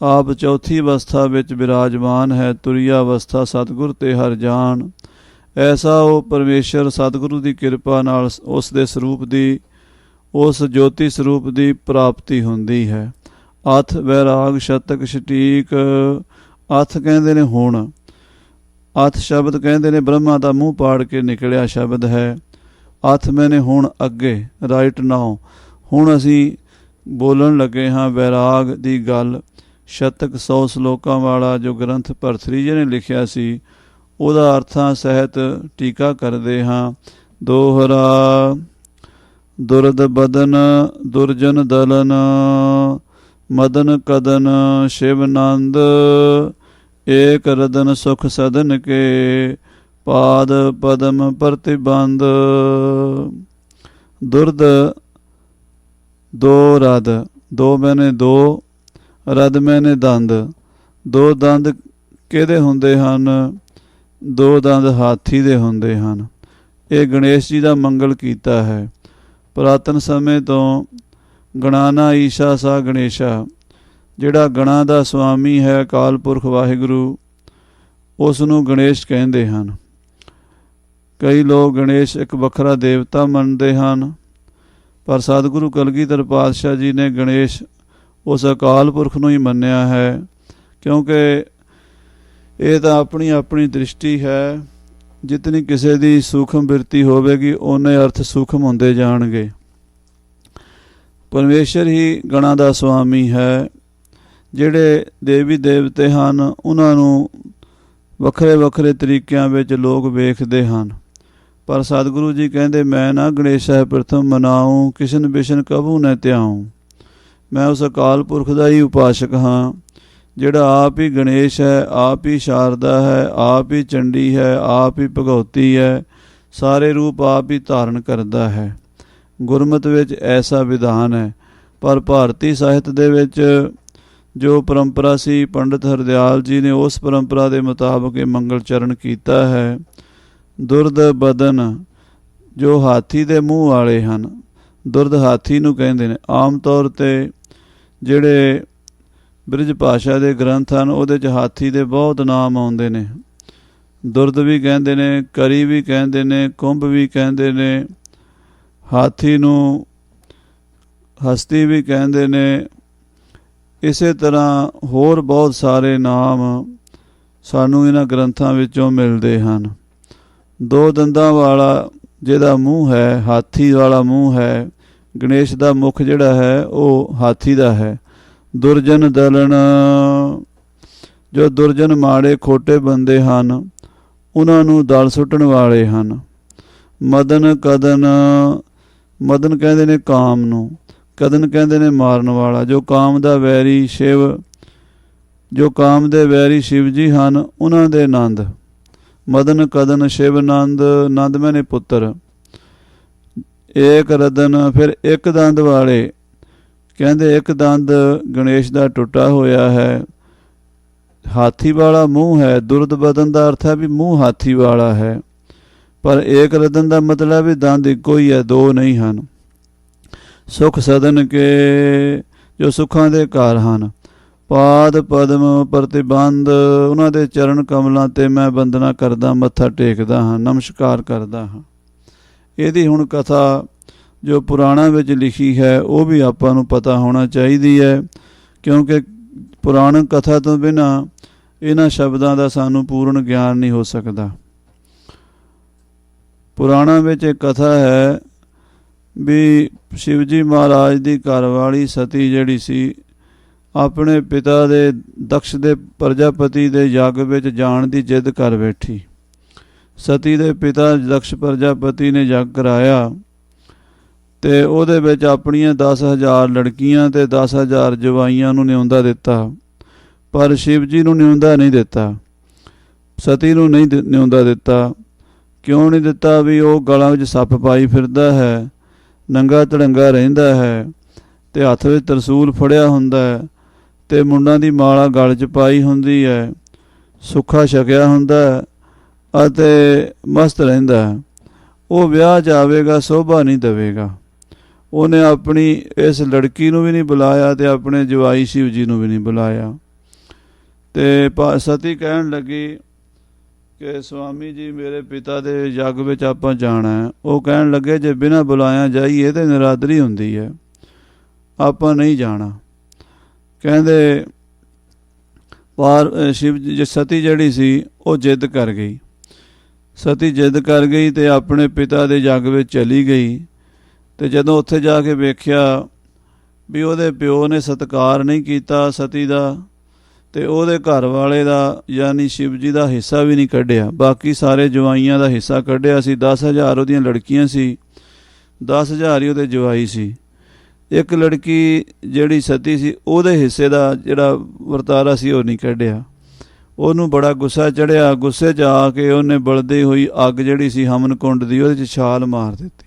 ਆਪ ਚੌਥੀ ਅਵਸਥਾ ਵਿੱਚ ਵਿਰਾਜਮਾਨ ਹੈ। ਤੁਰੀਆ ਅਵਸਥਾ ਸਤਿਗੁਰ ਤੇ ਹਰ ਜਾਣ। ਐਸਾ ਉਹ ਪਰਮੇਸ਼ਰ ਸਤਿਗੁਰੂ ਦੀ ਕਿਰਪਾ ਨਾਲ ਉਸ ਦੇ ਸਰੂਪ ਦੀ, ਉਸ ਜੋਤੀ ਸਰੂਪ ਦੀ ਪ੍ਰਾਪਤੀ ਹੁੰਦੀ ਹੈ। ਅਥ ਵੈਰਾਗ ਸ਼ਤਕ ਸ਼ਟੀਕ। ਅਥ ਕਹਿੰਦੇ ਨੇ ਹੁਣ, ਅਥ ਸ਼ਬਦ ਕਹਿੰਦੇ ਨੇ ਬ੍ਰਹਮਾ ਦਾ ਮੂੰਹ ਪਾੜ ਕੇ ਨਿਕਲਿਆ ਸ਼ਬਦ ਹੈ। ਅਥ ਮੈਨੇ ਹੁਣ, ਅੱਗੇ, ਰਾਈਟ ਨਾਓ। ਹੁਣ ਅਸੀਂ ਬੋਲਣ ਲੱਗੇ ਹਾਂ ਵੈਰਾਗ ਦੀ ਗੱਲ। ਸ਼ਤਕ 100 ਸਲੋਕਾਂ ਵਾਲਾ ਜੋ ਗ੍ਰੰਥ ਭਰਤਰੀ ਨੇ ਲਿਖਿਆ ਸੀ, ਉਹਦਾ ਅਰਥਾਂ ਸਹਿਤ ਟੀਕਾ ਕਰਦੇ ਹਾਂ। ਦੋਹਰਾ। ਦੁਰਦ ਬਦਨ ਦੁਰਜਨ ਦਲਨ, ਮਦਨ ਕਦਨ ਸ਼ਿਵ ਨੰਦ, ਏਕ ਰਦਨ ਸੁਖ ਸਦਨ ਕੇ, ਪਾਦ ਪਦਮ ਪ੍ਰਤਿਬੰਧ। ਦੁਰਦ, ਦੋ ਰਦ, ਦੋ ਮੈਨੇ ਦੋ, ਰਦ ਮੈਨੇ ਦੰਦ। ਦੋ ਦੰਦ ਕਿਹਦੇ ਹੁੰਦੇ ਹਨ? ਦੋ ਦੰਦ ਹਾਥੀ ਦੇ ਹੁੰਦੇ ਹਨ। ਇਹ ਗਣੇਸ਼ ਜੀ ਦਾ ਮੰਗਲ ਕੀਤਾ ਹੈ। ਪੁਰਾਤਨ ਸਮੇਂ ਤੋਂ ਗਣਾਨਾ ਈਸ਼ਾ ਸਾ ਗਣੇਸ਼ਾ, ਜਿਹੜਾ ਗਣਾਂ ਦਾ ਸੁਆਮੀ ਹੈ, ਅਕਾਲ ਪੁਰਖ ਵਾਹਿਗੁਰੂ, ਉਸ ਨੂੰ ਗਣੇਸ਼ ਕਹਿੰਦੇ ਹਨ। ਕਈ ਲੋਕ ਗਣੇਸ਼ ਇੱਕ ਵੱਖਰਾ ਦੇਵਤਾ ਮੰਨਦੇ ਹਨ, ਪਰ ਸਤਿਗੁਰੂ ਕਲਗੀਧਰ ਪਾਤਸ਼ਾਹ ਜੀ ਨੇ ਗਣੇਸ਼ ਉਸ ਅਕਾਲ ਪੁਰਖ ਨੂੰ ਹੀ ਮੰਨਿਆ ਹੈ। ਕਿਉਂਕਿ ਇਹ ਤਾਂ ਆਪਣੀ ਆਪਣੀ ਦ੍ਰਿਸ਼ਟੀ ਹੈ। ਜਿਤਨੀ ਕਿਸੇ ਦੀ ਸੂਖਮ ਬਿਰਤੀ ਹੋਵੇਗੀ, ਓਨੇ ਅਰਥ ਸੂਖਮ ਹੁੰਦੇ ਜਾਣਗੇ। ਪਰਮੇਸ਼ਰ ਹੀ ਗਣਾਂ ਦਾ ਸੁਆਮੀ ਹੈ। ਜਿਹੜੇ ਦੇਵੀ ਦੇਵਤੇ ਹਨ, ਉਹਨਾਂ ਨੂੰ ਵੱਖਰੇ ਵੱਖਰੇ ਤਰੀਕਿਆਂ ਵਿੱਚ ਲੋਕ ਵੇਖਦੇ ਹਨ, ਪਰ ਸਤਿਗੁਰੂ ਜੀ ਕਹਿੰਦੇ ਮੈਂ ਨਾ ਗਣੇਸ਼ਾ ਪ੍ਰਥਮ ਮਨਾਊਂ, ਕਿਸ਼ਨ ਬਿਸ਼ਨ ਕਬੂ ਨ ਧਿਆਊਂ। ਮੈਂ ਉਸ ਅਕਾਲ ਪੁਰਖ ਦਾ ਹੀ ਉਪਾਸਕ ਹਾਂ, ਜਿਹੜਾ ਆਪ ਹੀ ਗਣੇਸ਼ ਹੈ, ਆਪ ਹੀ ਸ਼ਾਰਦਾ ਹੈ, ਆਪ ਹੀ ਚੰਡੀ ਹੈ, ਆਪ ਹੀ ਭਗਉਤੀ ਹੈ, ਸਾਰੇ ਰੂਪ ਆਪ ਹੀ ਧਾਰਨ ਕਰਦਾ ਹੈ। ਗੁਰਮਤਿ ਵਿੱਚ ਐਸਾ ਵਿਧਾਨ ਹੈ। ਪਰ ਭਾਰਤੀ ਸਾਹਿਤ ਦੇ ਵਿੱਚ ਜੋ ਪਰੰਪਰਾ ਸੀ, ਪੰਡਿਤ ਹਰਦਿਆਲ ਜੀ ਨੇ ਉਸ ਪਰੰਪਰਾ ਦੇ ਮੁਤਾਬਕ ਇਹ ਮੰਗਲ ਚਰਨ ਕੀਤਾ ਹੈ। ਦੁਰਦ ਬਦਨ ਜੋ ਹਾਥੀ ਦੇ ਮੂੰਹ ਵਾਲੇ ਹਨ, ਦੁਰਦ ਹਾਥੀ ਨੂੰ ਕਹਿੰਦੇ ਨੇ। ਆਮ ਤੌਰ 'ਤੇ ਜਿਹੜੇ ਬ੍ਰਿਜ ਭਾਸ਼ਾ ਦੇ ਗ੍ਰੰਥ ਹਨ ਉਹਦੇ 'ਚ ਹਾਥੀ ਦੇ ਬਹੁਤ ਨਾਮ ਆਉਂਦੇ ਨੇ। ਦੁਰਦ ਵੀ ਕਹਿੰਦੇ ਨੇ, ਕਰੀ ਵੀ ਕਹਿੰਦੇ ਨੇ, ਕੁੰਭ ਵੀ ਕਹਿੰਦੇ ਨੇ, ਹਾਥੀ ਨੂੰ ਹਸਤੀ ਵੀ ਕਹਿੰਦੇ ਨੇ। ਇਸੇ ਤਰ੍ਹਾਂ ਹੋਰ ਬਹੁਤ ਸਾਰੇ ਨਾਮ ਸਾਨੂੰ ਇਹਨਾਂ ਗ੍ਰੰਥਾਂ ਵਿੱਚੋਂ ਮਿਲਦੇ ਹਨ। ਦੋ ਦੰਦਾਂ ਵਾਲਾ ਜਿਹਦਾ ਮੂੰਹ ਹੈ, ਹਾਥੀ ਵਾਲਾ ਮੂੰਹ ਹੈ। ਗਣੇਸ਼ ਦਾ ਮੁੱਖ ਜਿਹੜਾ ਹੈ ਉਹ ਹਾਥੀ ਦਾ ਹੈ। ਦੁਰਜਨ ਦਲਨ ਜੋ ਦੁਰਜਨ ਮਾੜੇ ਖੋਟੇ ਬੰਦੇ ਹਨ ਉਹਨਾਂ ਨੂੰ ਦਲ ਸੁੱਟਣ ਵਾਲੇ ਹਨ। ਮਦਨ ਕਦਨ, ਮਦਨ ਕਹਿੰਦੇ ਨੇ ਕਾਮ ਨੂੰ, ਕਦਨ ਕਹਿੰਦੇ ਨੇ ਮਾਰਨ ਵਾਲਾ। ਜੋ ਕਾਮ ਦਾ ਵੈਰੀ ਸ਼ਿਵ, ਜੋ ਕਾਮ ਦੇ ਵੈਰੀ ਸ਼ਿਵ ਜੀ ਹਨ ਉਹਨਾਂ ਦੇ ਨੰਦ। ਮਦਨ ਕਦਨ ਸ਼ਿਵ ਨੰਦ, ਨੰਦ ਮੈਨੇ ਪੁੱਤਰ। ਏਕ ਰਦਨ, ਫਿਰ ਇੱਕ ਦੰਦ ਵਾਲੇ ਕਹਿੰਦੇ ਇੱਕ ਦੰਦ ਗਣੇਸ਼ ਦਾ ਟੁੱਟਾ ਹੋਇਆ ਹੈ, ਹਾਥੀ ਵਾਲਾ ਮੂੰਹ ਹੈ। ਦੁਰਦ ਬਦਨ ਦਾ ਅਰਥ ਹੈ ਵੀ ਮੂੰਹ ਹਾਥੀ ਵਾਲਾ ਹੈ, ਪਰ ਏਕ ਰਦਨ ਦਾ ਮਤਲਬ ਵੀ ਦੰਦ ਇੱਕੋ ਹੀ ਹੈ, ਦੋ ਨਹੀਂ ਹਨ। ਸੁਖ ਸਦਨ ਕੇ ਜੋ ਸੁੱਖਾਂ ਦੇ ਘਰ ਹਨ। ਪਾਦ ਪਦਮ ਪ੍ਰਤਿਬੰਧ, ਉਹਨਾਂ ਦੇ ਚਰਨ ਕਮਲਾਂ 'ਤੇ ਮੈਂ ਬੰਦਨਾ ਕਰਦਾ, ਮੱਥਾ ਟੇਕਦਾ ਹਾਂ, ਨਮਸਕਾਰ ਕਰਦਾ ਹਾਂ। ਇਹਦੀ ਹੁਣ ਕਥਾ ਜੋ ਪੁਰਾਣਾਂ ਵਿੱਚ ਲਿਖੀ ਹੈ ਉਹ ਵੀ ਆਪਾਂ ਨੂੰ ਪਤਾ ਹੋਣਾ ਚਾਹੀਦੀ ਹੈ, ਕਿਉਂਕਿ ਪੁਰਾਣ ਕਥਾ ਤੋਂ ਬਿਨਾਂ ਇਹਨਾਂ ਸ਼ਬਦਾਂ ਦਾ ਸਾਨੂੰ ਪੂਰਨ ਗਿਆਨ ਨਹੀਂ ਹੋ ਸਕਦਾ। ਪੁਰਾਣਾਂ ਵਿੱਚ ਇੱਕ ਕਥਾ ਹੈ ਵੀ ਸ਼ਿਵਜੀ ਮਹਾਰਾਜ ਦੀ ਘਰਵਾਲੀ ਸਤੀ ਜਿਹੜੀ ਸੀ ਆਪਣੇ ਪਿਤਾ ਦੇ ਦਕਸ਼ ਦੇ ਪ੍ਰਜਾਪਤੀ ਦੇ ਯੱਗ ਵਿੱਚ ਜਾਣ ਦੀ ਜਿੱਦ ਕਰ ਬੈਠੀ। ਸਤੀ ਦੇ ਪਿਤਾ ਦਕਸ਼ ਪ੍ਰਜਾਪਤੀ ਨੇ ਯੱਗ ਕਰਾਇਆ ਅਤੇ ਉਹਦੇ ਵਿੱਚ ਆਪਣੀਆਂ 10,000 ਲੜਕੀਆਂ ਅਤੇ 10,000 ਜਵਾਈਆਂ ਨੂੰ ਨਿਉਂਦਾ ਦਿੱਤਾ, ਪਰ ਸ਼ਿਵ ਜੀ ਨੂੰ ਨਿਉਂਦਾ ਨਹੀਂ ਦਿੱਤਾ, ਸਤੀ ਨੂੰ ਨਹੀਂ ਨਿਉਂਦਾ ਦਿੱਤਾ। ਕਿਉਂ ਨਹੀਂ ਦਿੱਤਾ? ਵੀ ਉਹ ਗਲਾਂ ਵਿੱਚ ਸੱਪ ਪਾਈ ਫਿਰਦਾ ਹੈ, ਨੰਗਾ ਧੜੰਗਾ ਰਹਿੰਦਾ ਹੈ ਅਤੇ ਹੱਥ ਵਿੱਚ ਤਰਸੂਲ ਫੜਿਆ ਹੁੰਦਾ ਹੈ ਅਤੇ ਮੁੰਡਾਂ ਦੀ ਮਾਲਾ ਗਲ 'ਚ ਪਾਈ ਹੁੰਦੀ ਹੈ, ਸੁੱਖਾ ਛਕਿਆ ਹੁੰਦਾ ਹੈ ਅਤੇ ਮਸਤ ਰਹਿੰਦਾ ਹੈ। ਉਹ ਵਿਆਹ ਜਾਵੇਗਾ, ਸੋਭਾ ਨਹੀਂ ਦੇਵੇਗਾ। ਉਹਨੇ ਆਪਣੀ ਇਸ ਲੜਕੀ ਨੂੰ ਵੀ ਨਹੀਂ ਬੁਲਾਇਆ ਅਤੇ ਆਪਣੇ ਜਵਾਈ ਸ਼ਿਵ ਜੀ ਨੂੰ ਵੀ ਨਹੀਂ ਬੁਲਾਇਆ। ਅਤੇ ਸਤੀ ਕਹਿਣ ਲੱਗੀ ਕਿ ਸਵਾਮੀ ਜੀ ਮੇਰੇ ਪਿਤਾ ਦੇ ਯੱਗ ਵਿੱਚ ਆਪਾਂ ਜਾਣਾ ਹੈ। ਉਹ ਕਹਿਣ ਲੱਗੇ ਜੇ ਬਿਨਾਂ ਬੁਲਾਇਆ ਜਾਈਏ ਤਾਂ ਨਿਰਾਦਰੀ ਹੁੰਦੀ ਹੈ, ਆਪਾਂ ਨਹੀਂ ਜਾਣਾ। ਕਹਿੰਦੇ ਪਰ ਸ਼ਿਵ ਜੀ ਸਤੀ ਜਿਹੜੀ ਸੀ ਉਹ ਜਿੱਦ ਕਰ ਗਈ। ਸਤੀ ਜਿੱਦ ਕਰ ਗਈ ਅਤੇ ਆਪਣੇ ਪਿਤਾ ਦੇ ਯੱਗ ਵਿੱਚ ਚਲੀ ਗਈ। ਅਤੇ ਜਦੋਂ ਉੱਥੇ ਜਾ ਕੇ ਵੇਖਿਆ ਵੀ ਉਹਦੇ ਪਿਓ ਨੇ ਸਤਿਕਾਰ ਨਹੀਂ ਕੀਤਾ ਸਤੀ ਦਾ, ਅਤੇ ਉਹਦੇ ਘਰ ਵਾਲੇ ਦਾ ਯਾਨੀ ਸ਼ਿਵ ਜੀ ਦਾ ਹਿੱਸਾ ਵੀ ਨਹੀਂ ਕੱਢਿਆ। ਬਾਕੀ ਸਾਰੇ ਜਵਾਈਆਂ ਦਾ ਹਿੱਸਾ ਕੱਢਿਆ ਸੀ। 10,000 ਉਹਦੀਆਂ ਲੜਕੀਆਂ ਸੀ, 10,000 ਹੀ ਉਹਦੇ ਜਵਾਈ ਸੀ। ਇੱਕ ਲੜਕੀ ਜਿਹੜੀ ਸਤੀ ਸੀ ਉਹਦੇ ਹਿੱਸੇ ਦਾ ਜਿਹੜਾ ਵਰਤਾਰਾ ਸੀ ਉਹ ਨਹੀਂ ਕੱਢਿਆ। ਉਹਨੂੰ ਬੜਾ ਗੁੱਸਾ ਚੜ੍ਹਿਆ। ਗੁੱਸੇ 'ਚ ਆ ਕੇ ਉਹਨੇ ਬਲਦੀ ਹੋਈ ਅੱਗ ਜਿਹੜੀ ਸੀ ਹਵਨ ਕੁੰਡ ਦੀ ਉਹਦੇ 'ਚ ਛਾਲ ਮਾਰ ਦਿੱਤੀ।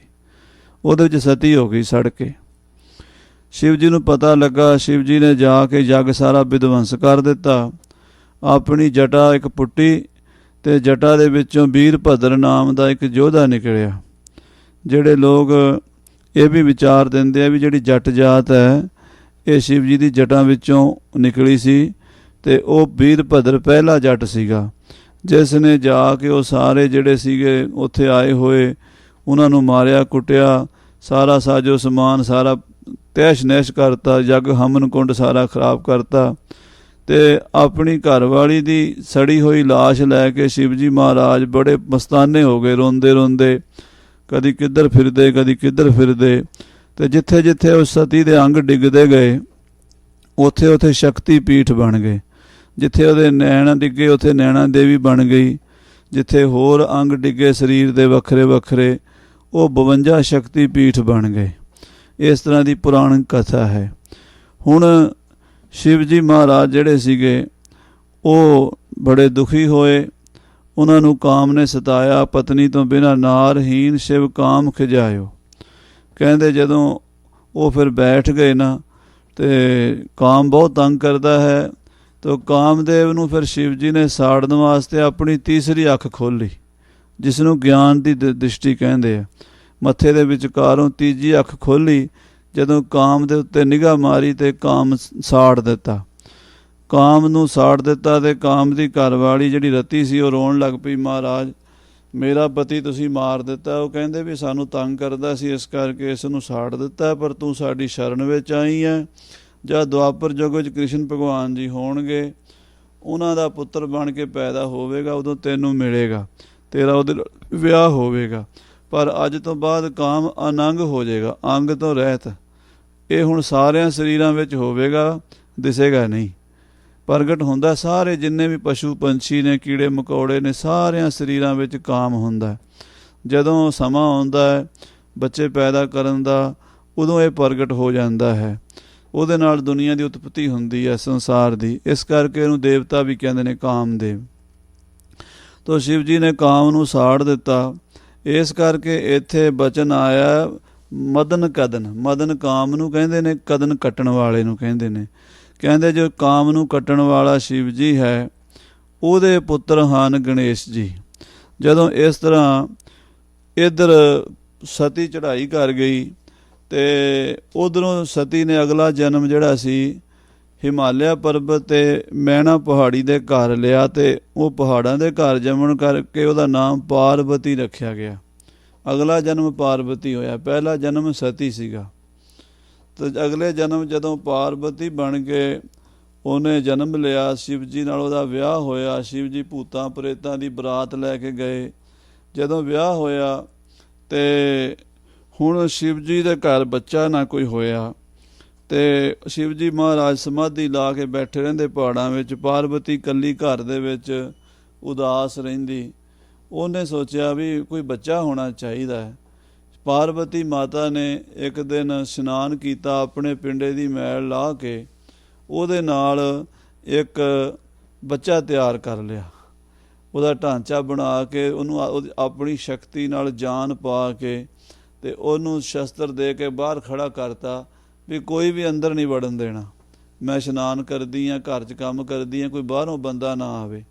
ਉਹਦੇ ਵਿੱਚ ਸਤੀ ਹੋ ਗਈ ਸੜ ਕੇ। ਸ਼ਿਵ ਜੀ ਨੂੰ ਪਤਾ ਲੱਗਾ। ਸ਼ਿਵ ਜੀ ਨੇ ਜਾ ਕੇ ਜੱਗ ਸਾਰਾ ਵਿਧਵੰਸ ਕਰ ਦਿੱਤਾ। ਆਪਣੀ ਜਟਾ ਇੱਕ ਪੁੱਟੀ ਅਤੇ ਜਟਾ ਦੇ ਵਿੱਚੋਂ ਵੀਰਭਦਰ ਨਾਮ ਦਾ ਇੱਕ ਯੋਧਾ ਨਿਕਲਿਆ। ਜਿਹੜੇ ਲੋਕ ਇਹ ਵੀ ਵਿਚਾਰ ਦਿੰਦੇ ਆ ਵੀ ਜਿਹੜੀ ਜੱਟ ਜਾਤ ਹੈ ਇਹ ਸ਼ਿਵ ਜੀ ਦੀ ਜਟਾਂ ਵਿੱਚੋਂ ਨਿਕਲੀ ਸੀ ਅਤੇ ਉਹ ਵੀਰਭਦਰ ਪਹਿਲਾ ਜੱਟ ਸੀਗਾ, ਜਿਸ ਨੇ ਜਾ ਕੇ ਉਹ ਸਾਰੇ ਜਿਹੜੇ ਸੀਗੇ ਉੱਥੇ ਆਏ ਹੋਏ ਉਹਨਾਂ ਨੂੰ ਮਾਰਿਆ ਕੁੱਟਿਆ, ਸਾਰਾ ਸਾਜੋ ਸਮਾਨ ਸਾਰਾ ਤਹਿਸ਼ ਨਹਿਸ਼ ਕਰਤਾ, ਜੱਗ ਹਮਨ ਕੁੰਡ ਸਾਰਾ ਖਰਾਬ ਕਰਤਾ। ਅਤੇ ਆਪਣੀ ਘਰਵਾਲੀ ਦੀ ਸੜੀ ਹੋਈ ਲਾਸ਼ ਲੈ ਕੇ ਸ਼ਿਵ ਜੀ ਮਹਾਰਾਜ ਬੜੇ ਮਸਤਾਨੇ ਹੋ ਗਏ, ਰੋਂਦੇ ਰੋਂਦੇ ਕਦੀ ਕਿੱਧਰ ਫਿਰਦੇ ਕਦੀ ਕਿੱਧਰ ਫਿਰਦੇ। ਅਤੇ ਜਿੱਥੇ ਜਿੱਥੇ ਉਸ ਸਤੀ ਦੇ ਅੰਗ ਡਿੱਗਦੇ ਗਏ ਉੱਥੇ ਉੱਥੇ ਸ਼ਕਤੀ ਪੀਠ ਬਣ ਗਏ। ਜਿੱਥੇ ਉਹਦੇ ਨੈਣ ਡਿੱਗੇ ਉੱਥੇ ਨੈਣਾ ਦੇਵੀ ਬਣ ਗਈ। ਜਿੱਥੇ ਹੋਰ ਅੰਗ ਡਿੱਗੇ ਸਰੀਰ ਦੇ ਵੱਖਰੇ ਵੱਖਰੇ ਉਹ 52 ਸ਼ਕਤੀ ਪੀਠ ਬਣ ਗਏ। ਇਸ ਤਰ੍ਹਾਂ ਦੀ ਪੁਰਾਣ ਕਥਾ ਹੈ। ਹੁਣ ਸ਼ਿਵ ਜੀ ਮਹਾਰਾਜ ਜਿਹੜੇ ਸੀਗੇ ਉਹ ਬੜੇ ਦੁਖੀ ਹੋਏ। ਉਹਨਾਂ ਨੂੰ ਕਾਮ ਨੇ ਸਤਾਇਆ, ਪਤਨੀ ਤੋਂ ਬਿਨਾਂ ਨਾਰਹੀਨ ਸ਼ਿਵ ਕਾਮ ਖਿਜਾਇਓ। ਕਹਿੰਦੇ ਜਦੋਂ ਉਹ ਫਿਰ ਬੈਠ ਗਏ ਨਾ, ਤੇ ਕਾਮ ਬਹੁਤ ਤੰਗ ਕਰਦਾ ਹੈ, ਤਾਂ ਕਾਮਦੇਵ ਨੂੰ ਫਿਰ ਸ਼ਿਵ ਜੀ ਨੇ ਸਾੜਨ ਵਾਸਤੇ ਆਪਣੀ ਤੀਸਰੀ ਅੱਖ ਖੋਲ੍ਹੀ, ਜਿਸ ਨੂੰ ਗਿਆਨ ਦੀ ਦ੍ਰਿਸ਼ਟੀ ਕਹਿੰਦੇ ਆ। ਮੱਥੇ ਦੇ ਵਿਚਕਾਰੋਂ ਤੀਜੀ ਅੱਖ ਖੋਲ੍ਹੀ। ਜਦੋਂ ਕਾਮ ਦੇ ਉੱਤੇ ਨਿਗਾਹ ਮਾਰੀ ਤੇ ਕਾਮ ਸਾੜ ਦਿੱਤਾ, ਕਾਮ ਨੂੰ ਸਾੜ ਦਿੱਤਾ। ਅਤੇ ਕਾਮ ਦੀ ਘਰਵਾਲੀ ਜਿਹੜੀ ਰਤੀ ਸੀ ਉਹ ਰੋਣ ਲੱਗ ਪਈ, ਮਹਾਰਾਜ ਮੇਰਾ ਪਤੀ ਤੁਸੀਂ ਮਾਰ ਦਿੱਤਾ। ਉਹ ਕਹਿੰਦੇ ਵੀ ਸਾਨੂੰ ਤੰਗ ਕਰਦਾ ਸੀ, ਇਸ ਕਰਕੇ ਇਸ ਨੂੰ ਸਾੜ ਦਿੱਤਾ, ਪਰ ਤੂੰ ਸਾਡੀ ਸ਼ਰਨ ਵਿੱਚ ਆਈ ਹੈ। ਜਦ ਦੁਆਪਰ ਯੁੱਗ ਵਿੱਚ ਕ੍ਰਿਸ਼ਨ ਭਗਵਾਨ ਜੀ ਹੋਣਗੇ, ਉਹਨਾਂ ਦਾ ਪੁੱਤਰ ਬਣ ਕੇ ਪੈਦਾ ਹੋਵੇਗਾ, ਉਦੋਂ ਤੈਨੂੰ ਮਿਲੇਗਾ, ਤੇਰਾ ਉਹਦੇ ਵਿਆਹ ਹੋਵੇਗਾ। ਪਰ ਅੱਜ ਤੋਂ ਬਾਅਦ ਕਾਮ ਅਨੰਗ ਹੋ ਜਾਏਗਾ, ਅੰਗ ਤੋਂ ਰਹਿਤ। ਇਹ ਹੁਣ ਸਾਰਿਆਂ ਸਰੀਰਾਂ ਵਿੱਚ ਹੋਵੇਗਾ, ਦਿਸੇਗਾ ਨਹੀਂ। ਪ੍ਰਗਟ ਹੁੰਦਾ ਸਾਰੇ ਜਿੰਨੇ ਵੀ ਪਸ਼ੂ ਪੰਛੀ ਨੇ, ਕੀੜੇ ਮਕੌੜੇ ਨੇ, ਸਾਰਿਆਂ ਸਰੀਰਾਂ ਵਿੱਚ ਕਾਮ ਹੁੰਦਾ। ਜਦੋਂ ਸਮਾਂ ਆਉਂਦਾ ਹੈ ਬੱਚੇ ਪੈਦਾ ਕਰਨ ਦਾ, ਉਦੋਂ ਇਹ ਪ੍ਰਗਟ ਹੋ ਜਾਂਦਾ ਹੈ। ਉਹਦੇ ਨਾਲ ਦੁਨੀਆ ਦੀ ਉਤਪਤੀ ਹੁੰਦੀ ਹੈ, ਸੰਸਾਰ ਦੀ। ਇਸ ਕਰਕੇ ਇਹਨੂੰ ਦੇਵਤਾ ਵੀ ਕਹਿੰਦੇ ਨੇ, ਕਾਮਦੇਵ। ਤੋ ਸ਼ਿਵ ਜੀ ਨੇ ਕਾਮ ਨੂੰ ਸਾੜ ਦਿੱਤਾ। ਇਸ ਕਰਕੇ ਇੱਥੇ ਬਚਨ ਆਇਆ ਮਦਨ ਕਦਨ। ਮਦਨ ਕਾਮ ਨੂੰ ਕਹਿੰਦੇ ਨੇ, ਕਦਨ ਕੱਟਣ ਵਾਲੇ ਨੂੰ ਕਹਿੰਦੇ ਨੇ। ਕਹਿੰਦੇ ਜੋ ਕਾਮ ਨੂੰ ਕੱਟਣ ਵਾਲਾ ਸ਼ਿਵ ਜੀ ਹੈ, ਉਹਦੇ ਪੁੱਤਰ ਹਨ ਗਣੇਸ਼ ਜੀ। ਜਦੋਂ ਇਸ ਤਰ੍ਹਾਂ ਇੱਧਰ ਸਤੀ ਚੜ੍ਹਾਈ ਕਰ ਗਈ, ਅਤੇ ਉੱਧਰੋਂ ਸਤੀ ਨੇ ਅਗਲਾ ਜਨਮ ਜਿਹੜਾ ਸੀ ਹਿਮਾਲਿਆ ਪਰਬਤ 'ਤੇ ਮੈਣਾ ਪਹਾੜੀ ਦੇ ਘਰ ਲਿਆ, ਅਤੇ ਉਹ ਪਹਾੜਾਂ ਦੇ ਘਰ ਜੰਮਣ ਕਰਕੇ ਉਹਦਾ ਨਾਮ ਪਾਰਵਤੀ ਰੱਖਿਆ ਗਿਆ। ਅਗਲਾ ਜਨਮ ਪਾਰਵਤੀ ਹੋਇਆ, ਪਹਿਲਾ ਜਨਮ ਸਤੀ ਸੀਗਾ। ਅਤੇ ਅਗਲੇ ਜਨਮ ਜਦੋਂ ਪਾਰਵਤੀ ਬਣ ਕੇ ਉਹਨੇ ਜਨਮ ਲਿਆ, ਸ਼ਿਵ ਜੀ ਨਾਲ ਉਹਦਾ ਵਿਆਹ ਹੋਇਆ। ਸ਼ਿਵ ਜੀ ਭੂਤਾਂ ਪ੍ਰੇਤਾਂ ਦੀ ਬਰਾਤ ਲੈ ਕੇ ਗਏ। ਜਦੋਂ ਵਿਆਹ ਹੋਇਆ ਅਤੇ ਹੁਣ ਸ਼ਿਵ ਜੀ ਦੇ ਘਰ ਬੱਚਾ ਨਾ ਕੋਈ ਹੋਇਆ, ਅਤੇ ਸ਼ਿਵ ਜੀ ਮਹਾਰਾਜ ਸਮਾਧੀ ਲਾ ਕੇ ਬੈਠੇ ਰਹਿੰਦੇ ਪਹਾੜਾਂ ਵਿੱਚ। ਪਾਰਵਤੀ ਇਕੱਲੀ ਘਰ ਦੇ ਵਿੱਚ ਉਦਾਸ ਰਹਿੰਦੀ। ਉਹਨੇ ਸੋਚਿਆ ਵੀ ਕੋਈ ਬੱਚਾ ਹੋਣਾ ਚਾਹੀਦਾ ਹੈ। ਪਾਰਵਤੀ ਮਾਤਾ ਨੇ ਇੱਕ ਦਿਨ ਇਸ਼ਨਾਨ ਕੀਤਾ, ਆਪਣੇ ਪਿੰਡੇ ਦੀ ਮੈਲ ਲਾ ਕੇ ਉਹਦੇ ਨਾਲ ਇੱਕ ਬੱਚਾ ਤਿਆਰ ਕਰ ਲਿਆ। ਉਹਦਾ ਢਾਂਚਾ ਬਣਾ ਕੇ ਉਹਨੂੰ ਆਪਣੀ ਸ਼ਕਤੀ ਨਾਲ ਜਾਨ ਪਾ ਕੇ ਅਤੇ ਉਹਨੂੰ ਸ਼ਸਤਰ ਦੇ ਕੇ ਬਾਹਰ ਖੜ੍ਹਾ ਕਰਤਾ ਵੀ ਕੋਈ ਵੀ ਅੰਦਰ ਨਹੀਂ ਵੜਨ ਦੇਣਾ। ਮੈਂ ਇਸ਼ਨਾਨ ਕਰਦੀ ਹਾਂ, ਘਰ 'ਚ ਕੰਮ ਕਰਦੀ ਹਾਂ, ਕੋਈ ਬਾਹਰੋਂ ਬੰਦਾ ਨਾ ਆਵੇ।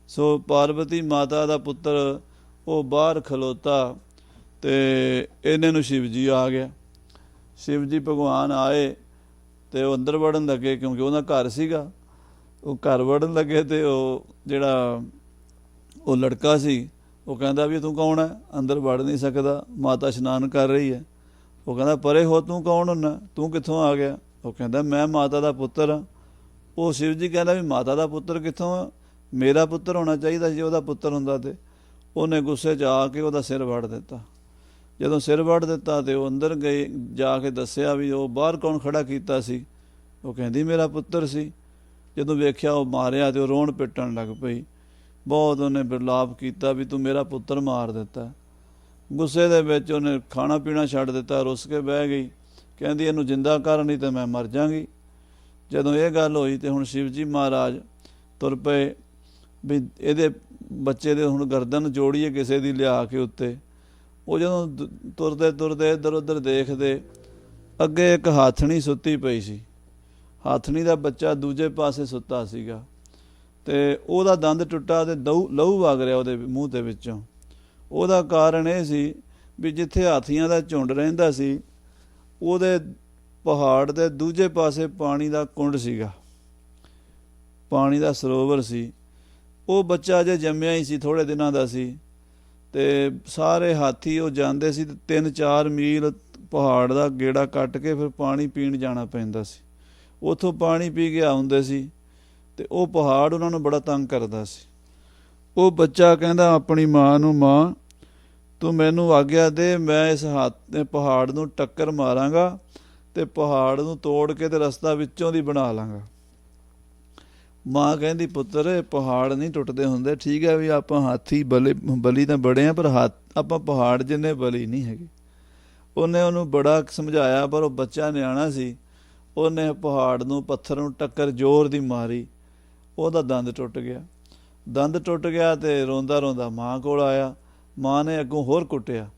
ਸੋ ਪਾਰਵਤੀ ਮਾਤਾ ਦਾ ਪੁੱਤਰ ਉਹ ਬਾਹਰ ਖਲੋਤਾ, ਅਤੇ ਇਹਨੇ ਨੂੰ ਸ਼ਿਵ ਜੀ ਆ ਗਿਆ। ਸ਼ਿਵ ਜੀ ਭਗਵਾਨ ਆਏ ਅਤੇ ਉਹ ਅੰਦਰ ਵੜਨ ਲੱਗੇ, ਕਿਉਂਕਿ ਉਹਦਾ ਘਰ ਸੀਗਾ। ਉਹ ਘਰ ਵੜਨ ਲੱਗੇ ਅਤੇ ਉਹ ਜਿਹੜਾ ਉਹ ਲੜਕਾ ਸੀ, ਉਹ ਕਹਿੰਦਾ ਵੀ ਤੂੰ ਕੌਣ ਹੈ, ਅੰਦਰ ਵੜ ਨਹੀਂ ਸਕਦਾ, ਮਾਤਾ ਇਸ਼ਨਾਨ ਕਰ ਰਹੀ ਹੈ। ਉਹ ਕਹਿੰਦਾ ਪਰੇ ਹੋ, ਤੂੰ ਕੌਣ ਹੁੰਦਾ, ਤੂੰ ਕਿੱਥੋਂ ਆ ਗਿਆ? ਉਹ ਕਹਿੰਦਾ ਮੈਂ ਮਾਤਾ ਦਾ ਪੁੱਤਰ ਹਾਂ। ਉਹ ਸ਼ਿਵ ਜੀ ਕਹਿੰਦਾ ਵੀ ਮਾਤਾ ਦਾ ਪੁੱਤਰ ਕਿੱਥੋਂ ਆ, ਮੇਰਾ ਪੁੱਤਰ ਹੋਣਾ ਚਾਹੀਦਾ, ਜੇ ਉਹਦਾ ਪੁੱਤਰ ਹੁੰਦਾ। ਤੇ ਉਹਨੇ ਗੁੱਸੇ 'ਚ ਆ ਕੇ ਉਹਦਾ ਸਿਰ ਵੱਢ ਦਿੱਤਾ। ਜਦੋਂ ਸਿਰ ਵੱਢ ਦਿੱਤਾ ਅਤੇ ਉਹ ਅੰਦਰ ਗਏ, ਜਾ ਕੇ ਦੱਸਿਆ ਵੀ ਉਹ ਬਾਹਰ ਕੌਣ ਖੜ੍ਹਾ ਕੀਤਾ ਸੀ। ਉਹ ਕਹਿੰਦੀ ਮੇਰਾ ਪੁੱਤਰ ਸੀ। ਜਦੋਂ ਵੇਖਿਆ ਉਹ ਮਾਰਿਆ, ਅਤੇ ਉਹ ਰੋਣ ਪਿੱਟਣ ਲੱਗ ਪਈ। ਬਹੁਤ ਉਹਨੇ ਵਿਰਲਾਪ ਕੀਤਾ ਵੀ ਤੂੰ ਮੇਰਾ ਪੁੱਤਰ ਮਾਰ ਦਿੱਤਾ। ਗੁੱਸੇ ਦੇ ਵਿੱਚ ਉਹਨੇ ਖਾਣਾ ਪੀਣਾ ਛੱਡ ਦਿੱਤਾ, ਰੁੱਸ ਕੇ ਬਹਿ ਗਈ। ਕਹਿੰਦੀ ਇਹਨੂੰ ਜਿੰਦਾ ਕਰ, ਨਹੀਂ ਤਾਂ ਮੈਂ ਮਰ ਜਾਂਗੀ। ਜਦੋਂ ਇਹ ਗੱਲ ਹੋਈ ਅਤੇ ਹੁਣ ਸ਼ਿਵ ਜੀ ਮਹਾਰਾਜ ਤੁਰ ਪਏ ਵੀ ਇਹਦੇ ਬੱਚੇ ਦੇ ਹੁਣ ਗਰਦਨ ਜੋੜੀਏ ਕਿਸੇ ਦੀ ਲਿਆ ਕੇ ਉੱਤੇ। ਉਹ ਜਦੋਂ ਤੁਰਦੇ ਤੁਰਦੇ ਇੱਧਰ ਉੱਧਰ ਦੇਖਦੇ, ਅੱਗੇ ਇੱਕ ਹਾਥਣੀ ਸੁੱਤੀ ਪਈ ਸੀ। ਹਾਥਣੀ ਦਾ ਬੱਚਾ ਦੂਜੇ ਪਾਸੇ ਸੁੱਤਾ ਸੀਗਾ, ਅਤੇ ਉਹਦਾ ਦੰਦ ਟੁੱਟਾ ਅਤੇ ਲਹੂ ਵਗ ਰਿਹਾ ਉਹਦੇ ਮੂੰਹ ਦੇ ਵਿੱਚੋਂ। ਉਹਦਾ ਕਾਰਨ ਇਹ ਸੀ ਵੀ ਜਿੱਥੇ ਹਾਥੀਆਂ ਦਾ ਝੁੰਡ ਰਹਿੰਦਾ ਸੀ, ਉਹਦੇ ਪਹਾੜ ਦੇ ਦੂਜੇ ਪਾਸੇ ਪਾਣੀ ਦਾ ਕੁੰਡ ਸੀਗਾ, ਪਾਣੀ ਦਾ ਸਰੋਵਰ ਸੀ। ਉਹ ਬੱਚਾ ਅਜੇ ਜੰਮਿਆ ਹੀ ਸੀ, ਥੋੜ੍ਹੇ ਦਿਨਾਂ ਦਾ ਸੀ, ਅਤੇ ਸਾਰੇ ਹਾਥੀ ਉਹ ਜਾਂਦੇ ਸੀ, ਅਤੇ 3-4 ਮੀਲ ਪਹਾੜ ਦਾ ਗੇੜਾ ਕੱਟ ਕੇ ਫਿਰ ਪਾਣੀ ਪੀਣ ਜਾਣਾ ਪੈਂਦਾ ਸੀ। ਉੱਥੋਂ ਪਾਣੀ ਪੀ ਕੇ ਆਉਂਦੇ ਸੀ, ਅਤੇ ਉਹ ਪਹਾੜ ਉਹਨਾਂ ਨੂੰ ਬੜਾ ਤੰਗ ਕਰਦਾ ਸੀ। ਉਹ ਬੱਚਾ ਕਹਿੰਦਾ ਆਪਣੀ ਮਾਂ ਨੂੰ, ਮਾਂ ਤੂੰ ਮੈਨੂੰ ਆਗਿਆ ਦੇ, ਮੈਂ ਇਸ ਪਹਾੜ ਨੂੰ ਟੱਕਰ ਮਾਰਾਂਗਾ ਅਤੇ ਪਹਾੜ ਨੂੰ ਤੋੜ ਕੇ ਅਤੇ ਰਸਤਾ ਵਿੱਚੋਂ ਦੀ ਬਣਾ ਲਾਂਗਾ। ਮਾਂ ਕਹਿੰਦੀ ਪੁੱਤਰ ਇਹ ਪਹਾੜ ਨਹੀਂ ਟੁੱਟਦੇ ਹੁੰਦੇ। ਠੀਕ ਹੈ ਵੀ ਆਪਾਂ ਹਾਥੀ ਬਲੀ ਤਾਂ ਬੜੇ ਹਾਂ, ਪਰ ਆਪਾਂ ਪਹਾੜ ਜਿੰਨੇ ਬਲੀ ਨਹੀਂ ਹੈਗੇ। ਉਹਨੇ ਉਹਨੂੰ ਬੜਾ ਸਮਝਾਇਆ, ਪਰ ਉਹ ਬੱਚਾ ਨਿਆਣਾ ਸੀ। ਉਹਨੇ ਪਹਾੜ ਨੂੰ, ਪੱਥਰ ਨੂੰ ਟੱਕਰ ਜ਼ੋਰ ਦੀ ਮਾਰੀ, ਉਹਦਾ ਦੰਦ ਟੁੱਟ ਗਿਆ। ਦੰਦ ਟੁੱਟ ਗਿਆ ਤੇ ਰੋਂਦਾ ਰੋਂਦਾ ਮਾਂ ਕੋਲ ਆਇਆ। ਮਾਂ ਨੇ ਅੱਗੋਂ ਹੋਰ ਕੁੱਟਿਆ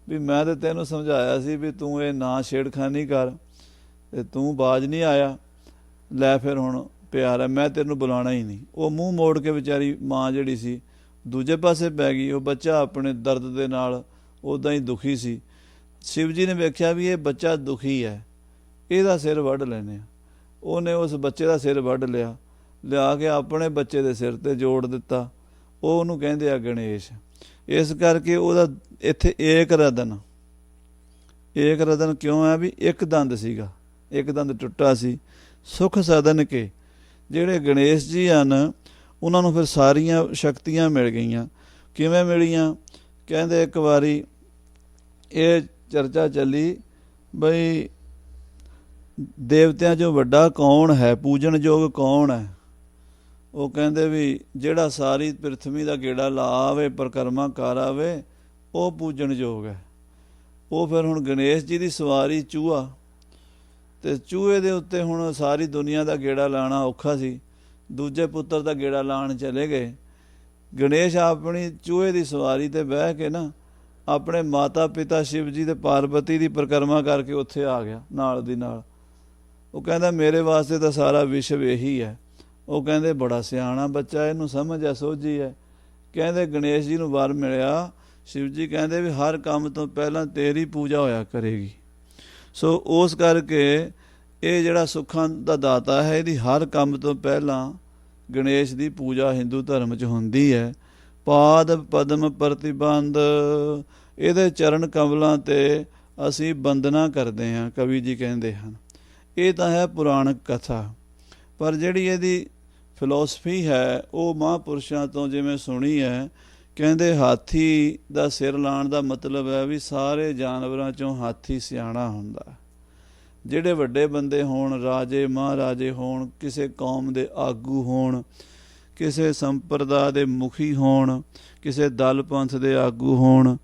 ਵੀ ਮੈਂ ਤੇ ਤੈਨੂੰ ਸਮਝਾਇਆ ਸੀ ਵੀ ਤੂੰ ਇਹ ਨਾ ਛੇੜਖਾਨੀ ਕਰ ਤੇ ਤੂੰ ਬਾਜ ਨਹੀਂ ਆਇਆ, ਲੈ ਫਿਰ ਹੁਣ ਪਿਆਰ ਹੈ, ਮੈਂ ਤੈਨੂੰ ਬੁਲਾਉਣਾ ਹੀ ਨਹੀਂ। ਉਹ ਮੂੰਹ ਮੋੜ ਕੇ ਵਿਚਾਰੀ ਮਾਂ ਜਿਹੜੀ ਸੀ ਦੂਜੇ ਪਾਸੇ ਪੈ ਗਈ। ਉਹ ਬੱਚਾ ਆਪਣੇ ਦਰਦ ਦੇ ਨਾਲ ਉੱਦਾਂ ਹੀ ਦੁਖੀ ਸੀ। ਸ਼ਿਵ ਜੀ ਨੇ ਵੇਖਿਆ ਵੀ ਇਹ ਬੱਚਾ ਦੁਖੀ ਹੈ, ਇਹਦਾ ਸਿਰ ਵੱਢ ਲੈਂਦੇ ਆ। ਉਹਨੇ ਉਸ ਬੱਚੇ ਦਾ ਸਿਰ ਵੱਢ ਲਿਆ, ਲਿਆ ਕੇ ਆਪਣੇ ਬੱਚੇ ਦੇ ਸਿਰ ਤੇ ਜੋੜ ਦਿੱਤਾ। ਉਹ ਉਹਨੂੰ ਕਹਿੰਦੇ ਆ ਗਣੇਸ਼। ਇਸ ਕਰਕੇ ਉਹਦਾ ਇੱਥੇ ਏਕ ਰਦਨ ਕਿਉਂ ਹੈ ਵੀ ਇੱਕ ਦੰਦ ਸੀਗਾ, ਇੱਕ ਦੰਦ ਟੁੱਟਾ ਸੀ। ਸੁਖ ਸਦਨ ਕੇ ਜਿਹੜੇ ਗਣੇਸ਼ ਜੀ ਹਨ ਉਹਨਾਂ ਨੂੰ ਫਿਰ ਸਾਰੀਆਂ ਸ਼ਕਤੀਆਂ ਮਿਲ ਗਈਆਂ। ਕਿਵੇਂ ਮਿਲੀਆਂ? ਕਹਿੰਦੇ ਇੱਕ ਵਾਰੀ ਇਹ ਚਰਚਾ ਚੱਲੀ ਬਈ ਦੇਵਤਿਆਂ 'ਚੋਂ ਵੱਡਾ ਕੌਣ ਹੈ, ਪੂਜਣਯੋਗ ਕੌਣ ਹੈ? ਉਹ ਕਹਿੰਦੇ ਵੀ ਜਿਹੜਾ ਸਾਰੀ ਪ੍ਰਿਥਵੀ ਦਾ ਗੇੜਾ ਲਾ ਆਵੇ, ਪਰਿਕਰਮਾ ਕਰ ਆਵੇ, ਉਹ ਪੂਜਣਯੋਗ ਹੈ। ਉਹ ਫਿਰ ਹੁਣ ਗਣੇਸ਼ ਜੀ ਦੀ ਸਵਾਰੀ ਚੂਹਾ, ਤੇ ਚੂਹੇ ਦੇ ਉੱਤੇ ਹੁਣ ਸਾਰੀ ਦੁਨੀਆ ਦਾ ਗੇੜਾ ਲਾਉਣਾ ਔਖਾ ਸੀ। ਦੂਜੇ ਪੁੱਤਰ ਦਾ ਗੇੜਾ ਲਾਉਣ ਚਲੇ ਗਏ। ਗਣੇਸ਼ ਆਪਣੀ ਚੂਹੇ ਦੀ ਸਵਾਰੀ ਤੇ ਬਹਿ ਕੇ ਨਾ ਆਪਣੇ ਮਾਤਾ ਪਿਤਾ ਸ਼ਿਵ ਜੀ ਤੇ ਪਾਰਵਤੀ ਦੀ ਪਰਿਕਰਮਾ ਕਰਕੇ ਉੱਥੇ ਆ ਗਿਆ ਨਾਲ ਦੀ ਨਾਲ। ਉਹ ਕਹਿੰਦਾ ਮੇਰੇ ਵਾਸਤੇ ਤਾਂ ਸਾਰਾ ਵਿਸ਼ਵ ਇਹੀ ਹੈ। ਉਹ ਕਹਿੰਦੇ ਬੜਾ ਸਿਆਣਾ ਬੱਚਾ, ਇਹਨੂੰ ਸਮਝ ਹੈ, ਸੋਝੀ ਹੈ। ਕਹਿੰਦੇ ਗਣੇਸ਼ ਜੀ ਨੂੰ ਵਰ ਮਿਲਿਆ। ਸ਼ਿਵ ਜੀ ਕਹਿੰਦੇ ਵੀ ਹਰ ਕੰਮ ਤੋਂ ਪਹਿਲਾਂ ਤੇਰੀ ਪੂਜਾ ਹੋਇਆ ਕਰੇਗੀ। ਸੋ ਉਸ ਕਰਕੇ ਇਹ ਜਿਹੜਾ ਸੁੱਖਾਂ ਦਾ ਦਾਤਾ ਹੈ, ਇਹਦੀ ਹਰ ਕੰਮ ਤੋਂ ਪਹਿਲਾਂ ਗਣੇਸ਼ ਦੀ ਪੂਜਾ ਹਿੰਦੂ ਧਰਮ 'ਚ ਹੁੰਦੀ ਹੈ। ਪਾਦ ਪਦਮ ਪ੍ਰਤਿਬੰਧ, ਇਹਦੇ ਚਰਨ ਕਮਲਾਂ 'ਤੇ ਅਸੀਂ ਬੰਦਨਾ ਕਰਦੇ ਹਾਂ, ਕਵੀ ਜੀ ਕਹਿੰਦੇ ਹਨ। ਇਹ ਤਾਂ ਹੈ ਪੁਰਾਣਕ ਕਥਾ, ਪਰ ਜਿਹੜੀ ਇਹਦੀ ਫਿਲੋਸਫੀ ਹੈ ਉਹ ਮਹਾਂਪੁਰਸ਼ਾਂ ਤੋਂ ਜਿਵੇਂ ਸੁਣੀ ਹੈ। ਕਹਿੰਦੇ ਹਾਥੀ ਦਾ ਸਿਰ ਲਾਉਣ ਦਾ ਮਤਲਬ ਹੈ ਵੀ ਸਾਰੇ ਜਾਨਵਰਾਂ 'ਚੋਂ ਹਾਥੀ ਸਿਆਣਾ ਹੁੰਦਾ। ਜਿਹੜੇ ਵੱਡੇ ਬੰਦੇ ਹੋਣ, ਰਾਜੇ ਮਹਾਰਾਜੇ ਹੋਣ, ਕਿਸੇ ਕੌਮ ਦੇ ਆਗੂ ਹੋਣ, ਕਿਸੇ ਸੰਪਰਦਾ ਦੇ ਮੁਖੀ ਹੋਣ, ਕਿਸੇ ਦਲ ਪੰਥ ਦੇ ਆਗੂ ਹੋਣ,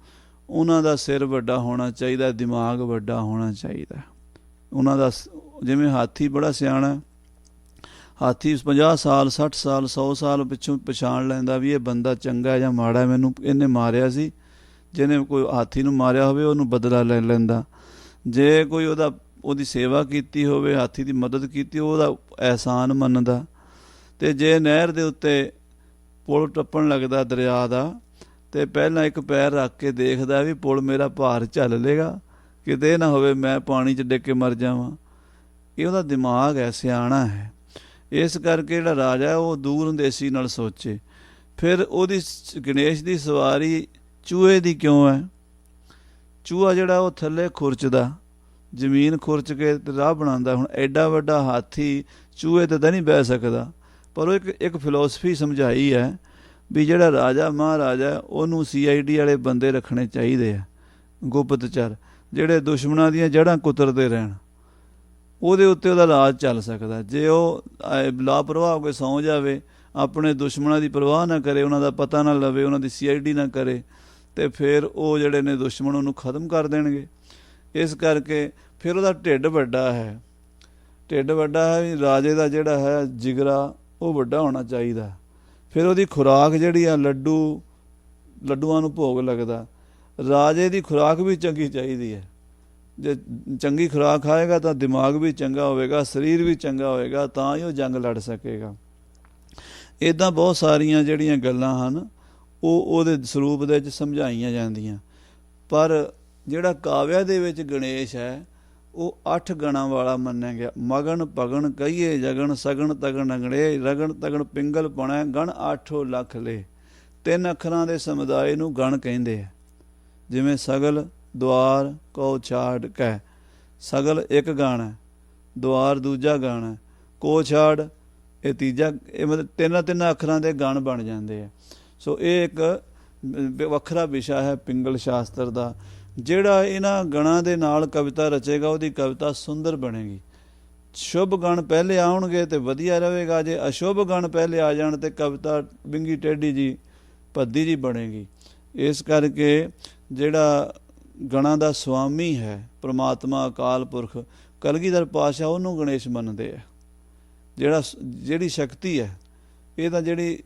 ਉਹਨਾਂ ਦਾ ਸਿਰ ਵੱਡਾ ਹੋਣਾ ਚਾਹੀਦਾ, ਦਿਮਾਗ ਵੱਡਾ ਹੋਣਾ ਚਾਹੀਦਾ ਉਹਨਾਂ ਦਾ। ਜਿਵੇਂ ਹਾਥੀ ਬੜਾ ਸਿਆਣਾ, ਹਾਥੀ 50 ਸਾਲ 60 ਸਾਲ 100 ਸਾਲ ਪਿੱਛੋਂ ਪਛਾਣ ਲੈਂਦਾ ਵੀ ਇਹ ਬੰਦਾ ਚੰਗਾ ਜਾਂ ਮਾੜਾ, ਮੈਨੂੰ ਇਹਨੇ ਮਾਰਿਆ ਸੀ। ਜਿਹਨੇ ਕੋਈ ਹਾਥੀ ਨੂੰ ਮਾਰਿਆ ਹੋਵੇ ਉਹਨੂੰ ਬਦਲਾ ਲੈ ਲੈਂਦਾ। ਜੇ ਕੋਈ ਉਹਦੀ ਸੇਵਾ ਕੀਤੀ ਹੋਵੇ, ਹਾਥੀ ਦੀ ਮਦਦ ਕੀਤੀ, ਉਹਦਾ ਅਹਿਸਾਨ ਮੰਨਦਾ। ਅਤੇ ਜੇ ਨਹਿਰ ਦੇ ਉੱਤੇ ਪੁਲ ਟੱਪਣ ਲੱਗਦਾ ਦਰਿਆ ਦਾ, ਅਤੇ ਪਹਿਲਾਂ ਇੱਕ ਪੈਰ ਰੱਖ ਕੇ ਦੇਖਦਾ ਵੀ ਪੁਲ ਮੇਰਾ ਭਾਰ ਝੱਲ ਲੇਗਾ, ਕਿਤੇ ਨਾ ਹੋਵੇ ਮੈਂ ਪਾਣੀ 'ਚ ਡਿੱਗ ਕੇ ਮਰ ਜਾਵਾਂ। ਇਹ ਉਹਦਾ ਦਿਮਾਗ ਹੈ, ਸਿਆਣਾ ਹੈ। ਇਸ ਕਰਕੇ ਜਿਹੜਾ ਰਾਜਾ ਉਹ ਦੂਰ ਅੰਦੇਸ਼ੀ ਨਾਲ ਸੋਚੇ। ਫਿਰ ਉਹਦੀ ਗਣੇਸ਼ ਦੀ ਸਵਾਰੀ ਚੂਹੇ ਦੀ ਕਿਉਂ ਹੈ? ਚੂਹਾ ਜਿਹੜਾ ਉਹ ਥੱਲੇ ਖੁਰਚਦਾ, ਜ਼ਮੀਨ ਖੁਰਚ ਕੇ ਰਾਹ ਬਣਾਉਂਦਾ। ਹੁਣ ਐਡਾ ਵੱਡਾ ਹਾਥੀ ਚੂਹੇ 'ਤੇ ਤਾਂ ਨਹੀਂ ਬਹਿ ਸਕਦਾ, ਪਰ ਉਹ ਇੱਕ ਫਿਲੋਸਫੀ ਸਮਝਾਈ ਹੈ ਵੀ ਜਿਹੜਾ ਰਾਜਾ ਮਹਾਰਾਜਾ ਉਹਨੂੰ CID ਵਾਲੇ ਬੰਦੇ ਰੱਖਣੇ ਚਾਹੀਦੇ ਆ, ਗੁਪਤਚਰ, ਜਿਹੜੇ ਦੁਸ਼ਮਣਾਂ ਦੀਆਂ ਜੜ੍ਹਾਂ ਕੁਤਰਦੇ ਰਹਿਣ। ਉਹਦੇ ਉੱਤੇ ਉਹਦਾ ਰਾਜ ਚੱਲ ਸਕਦਾ। ਜੇ ਉਹ ਲਾਪਰਵਾਹ ਹੋ ਕੇ ਸੌਂ ਜਾਵੇ, ਆਪਣੇ ਦੁਸ਼ਮਣਾਂ ਦੀ ਪਰਵਾਹ ਨਾ ਕਰੇ, ਉਹਨਾਂ ਦਾ ਪਤਾ ਨਾ ਲਵੇ, ਉਹਨਾਂ ਦੀ CID ਨਾ ਕਰੇ, ਅਤੇ ਫਿਰ ਉਹ ਜਿਹੜੇ ਨੇ ਦੁਸ਼ਮਣ ਉਹਨੂੰ ਖਤਮ ਕਰ ਦੇਣਗੇ। ਇਸ ਕਰਕੇ ਫਿਰ ਉਹਦਾ ਢਿੱਡ ਵੱਡਾ ਹੈ। ਢਿੱਡ ਵੱਡਾ ਹੈ ਵੀ ਰਾਜੇ ਦਾ ਜਿਹੜਾ ਹੈ ਜਿਗਰਾ ਉਹ ਵੱਡਾ ਹੋਣਾ ਚਾਹੀਦਾ। ਫਿਰ ਉਹਦੀ ਖੁਰਾਕ ਜਿਹੜੀ ਆ ਲੱਡੂਆਂ ਨੂੰ ਭੋਗ ਲੱਗਦਾ। ਰਾਜੇ ਦੀ ਖੁਰਾਕ ਵੀ ਚੰਗੀ ਚਾਹੀਦੀ ਹੈ। ਜੇ ਚੰਗੀ ਖੁਰਾਕ ਖਾਏਗਾ ਤਾਂ ਦਿਮਾਗ ਵੀ ਚੰਗਾ ਹੋਵੇਗਾ, ਸਰੀਰ ਵੀ ਚੰਗਾ ਹੋਵੇਗਾ, ਤਾਂ ਹੀ ਉਹ ਜੰਗ ਲੜ ਸਕੇਗਾ। ਇੱਦਾਂ ਬਹੁਤ ਸਾਰੀਆਂ ਜਿਹੜੀਆਂ ਗੱਲਾਂ ਹਨ ਉਹ ਉਹਦੇ ਸਰੂਪ ਦੇ ਵਿੱਚ ਸਮਝਾਈਆਂ ਜਾਂਦੀਆਂ। ਪਰ ਜਿਹੜਾ ਕਾਵਿਆ ਦੇ ਵਿੱਚ ਗਣੇਸ਼ ਹੈ ਉਹ 8 ਗਣਾਂ ਵਾਲਾ ਮੰਨਿਆ ਗਿਆ। ਮਗਨ ਪਗਣ ਕਹੀਏ ਜਗਣ, ਸਗਣ ਤਗਣ ਅਗੜੇ, ਰਗਣ ਤਗਣ ਪਿੰਗਲ ਪਣੈ, ਗਣ 8 ਲੱਖ ਲੈ। 3 ਅੱਖਰਾਂ ਦੇ ਸਮੁਦਾਇ ਨੂੰ ਗਣ ਕਹਿੰਦੇ ਆ। ਜਿਵੇਂ ਸਗਲ, ਦੁਆਰ, ਕਉ ਛਾੜ ਕਹਿ। ਸਗਲ ਇੱਕ ਗਣ ਹੈ, ਦੁਆਰ ਦੂਜਾ ਗਣ ਹੈ, ਕੋ ਛਾੜ ਇਹ ਤੀਜਾ। ਇਹ ਮਤਲਬ 3 ਅੱਖਰਾਂ ਦੇ ਗਣ ਬਣ ਜਾਂਦੇ ਆ। ਸੋ ਇਹ ਇੱਕ ਵੱਖਰਾ ਵਿਸ਼ਾ ਹੈ ਪਿੰਗਲ ਸ਼ਾਸਤਰ ਦਾ। ਜਿਹੜਾ ਇਹਨਾਂ ਗਣਾਂ ਦੇ ਨਾਲ ਕਵਿਤਾ ਰਚੇਗਾ ਉਹਦੀ ਕਵਿਤਾ ਸੁੰਦਰ ਬਣੇਗੀ। ਸ਼ੁਭ ਗਣ ਪਹਿਲੇ ਆਉਣਗੇ ਤੇ ਵਧੀਆ ਰਹੇਗਾ। ਜੇ ਅਸ਼ੁਭ ਗਣ ਪਹਿਲੇ ਆ ਜਾਣ ਤੇ ਕਵਿਤਾ ਵਿੰਗੀ ਟੇਢੀ ਜੀ ਭੱਦੀ ਜੀ ਬਣੇਗੀ। ਇਸ ਕਰਕੇ ਜਿਹੜਾ ਗਣਾਂ ਦਾ ਸੁਆਮੀ ਹੈ ਪ੍ਰਮਾਤਮਾ ਅਕਾਲ ਪੁਰਖ ਕਲਗੀਧਰ ਪਾਤਸ਼ਾਹ, ਉਹਨੂੰ ਗਣੇਸ਼ ਮੰਨਦੇ ਆ। ਜਿਹੜੀ ਸ਼ਕਤੀ ਹੈ ਇਹ ਤਾਂ ਜਿਹੜੀ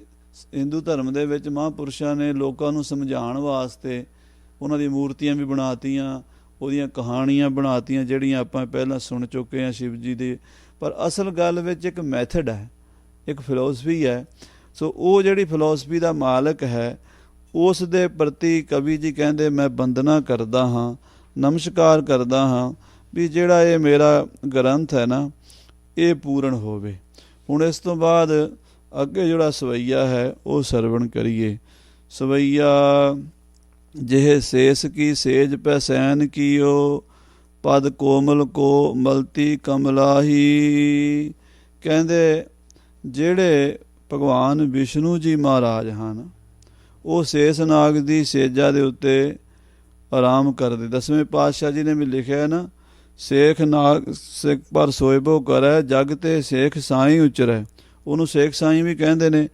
ਹਿੰਦੂ ਧਰਮ ਦੇ ਵਿੱਚ ਮਹਾਂਪੁਰਸ਼ਾਂ ਨੇ ਲੋਕਾਂ ਨੂੰ ਸਮਝਾਉਣ ਵਾਸਤੇ ਉਹਨਾਂ ਦੀ ਮੂਰਤੀਆਂ ਵੀ ਬਣਾਤੀਆਂ, ਉਹਦੀਆਂ ਕਹਾਣੀਆਂ ਬਣਾਤੀਆਂ ਜਿਹੜੀਆਂ ਆਪਾਂ ਪਹਿਲਾਂ ਸੁਣ ਚੁੱਕੇ ਹਾਂ ਸ਼ਿਵ ਜੀ ਦੇ। ਪਰ ਅਸਲ ਗੱਲ ਵਿੱਚ ਇੱਕ ਮੈਥਡ ਹੈ, ਇੱਕ ਫਿਲੋਸਫੀ ਹੈ। ਸੋ ਉਹ ਜਿਹੜੀ ਫਿਲੋਸਫੀ ਦਾ ਮਾਲਕ ਹੈ ਉਸ ਦੇ ਪ੍ਰਤੀ ਕਵੀ ਜੀ ਕਹਿੰਦੇ ਮੈਂ ਬੰਦਨਾ ਕਰਦਾ ਹਾਂ, ਨਮਸਕਾਰ ਕਰਦਾ ਹਾਂ ਵੀ ਜਿਹੜਾ ਇਹ ਮੇਰਾ ਗ੍ਰੰਥ ਹੈ ਨਾ ਇਹ ਪੂਰਨ ਹੋਵੇ। ਹੁਣ ਇਸ ਤੋਂ ਬਾਅਦ ਅੱਗੇ ਜਿਹੜਾ ਸਵਈਆ ਹੈ ਉਹ ਸਰਵਣ ਕਰੀਏ। ਸਵਈਆ ਜਿਹੇ ਸੇਸ ਕੀ ਸੇਜ ਪੈ ਸੈਨ ਕੀਓ, ਪਦ ਕੋਮਲ ਕੋ ਮਲਤੀ ਕਮਲਾਹੀ। ਕਹਿੰਦੇ ਜਿਹੜੇ ਭਗਵਾਨ ਵਿਸ਼ਨੂੰ ਜੀ ਮਹਾਰਾਜ ਹਨ ਉਹ ਸੇਸ ਨਾਗ ਦੀ ਸੇਜਾ ਦੇ ਉੱਤੇ ਆਰਾਮ ਕਰਦੇ। 10ਵੇਂ ਪਾਤਸ਼ਾਹ ਜੀ ਨੇ ਵੀ ਲਿਖਿਆ ਨਾ, ਸੇਖ ਨਾਗ ਸਿੱਖ ਪਰ ਸੋਇਬੋ ਕਰੈ, ਜਗ ਤੇ ਸੇਖ ਸਾਈਂ ਉਚਰੈ। ਉਹਨੂੰ ਸੇਖ ਸਾਈਂ ਵੀ ਕਹਿੰਦੇ ਨੇ।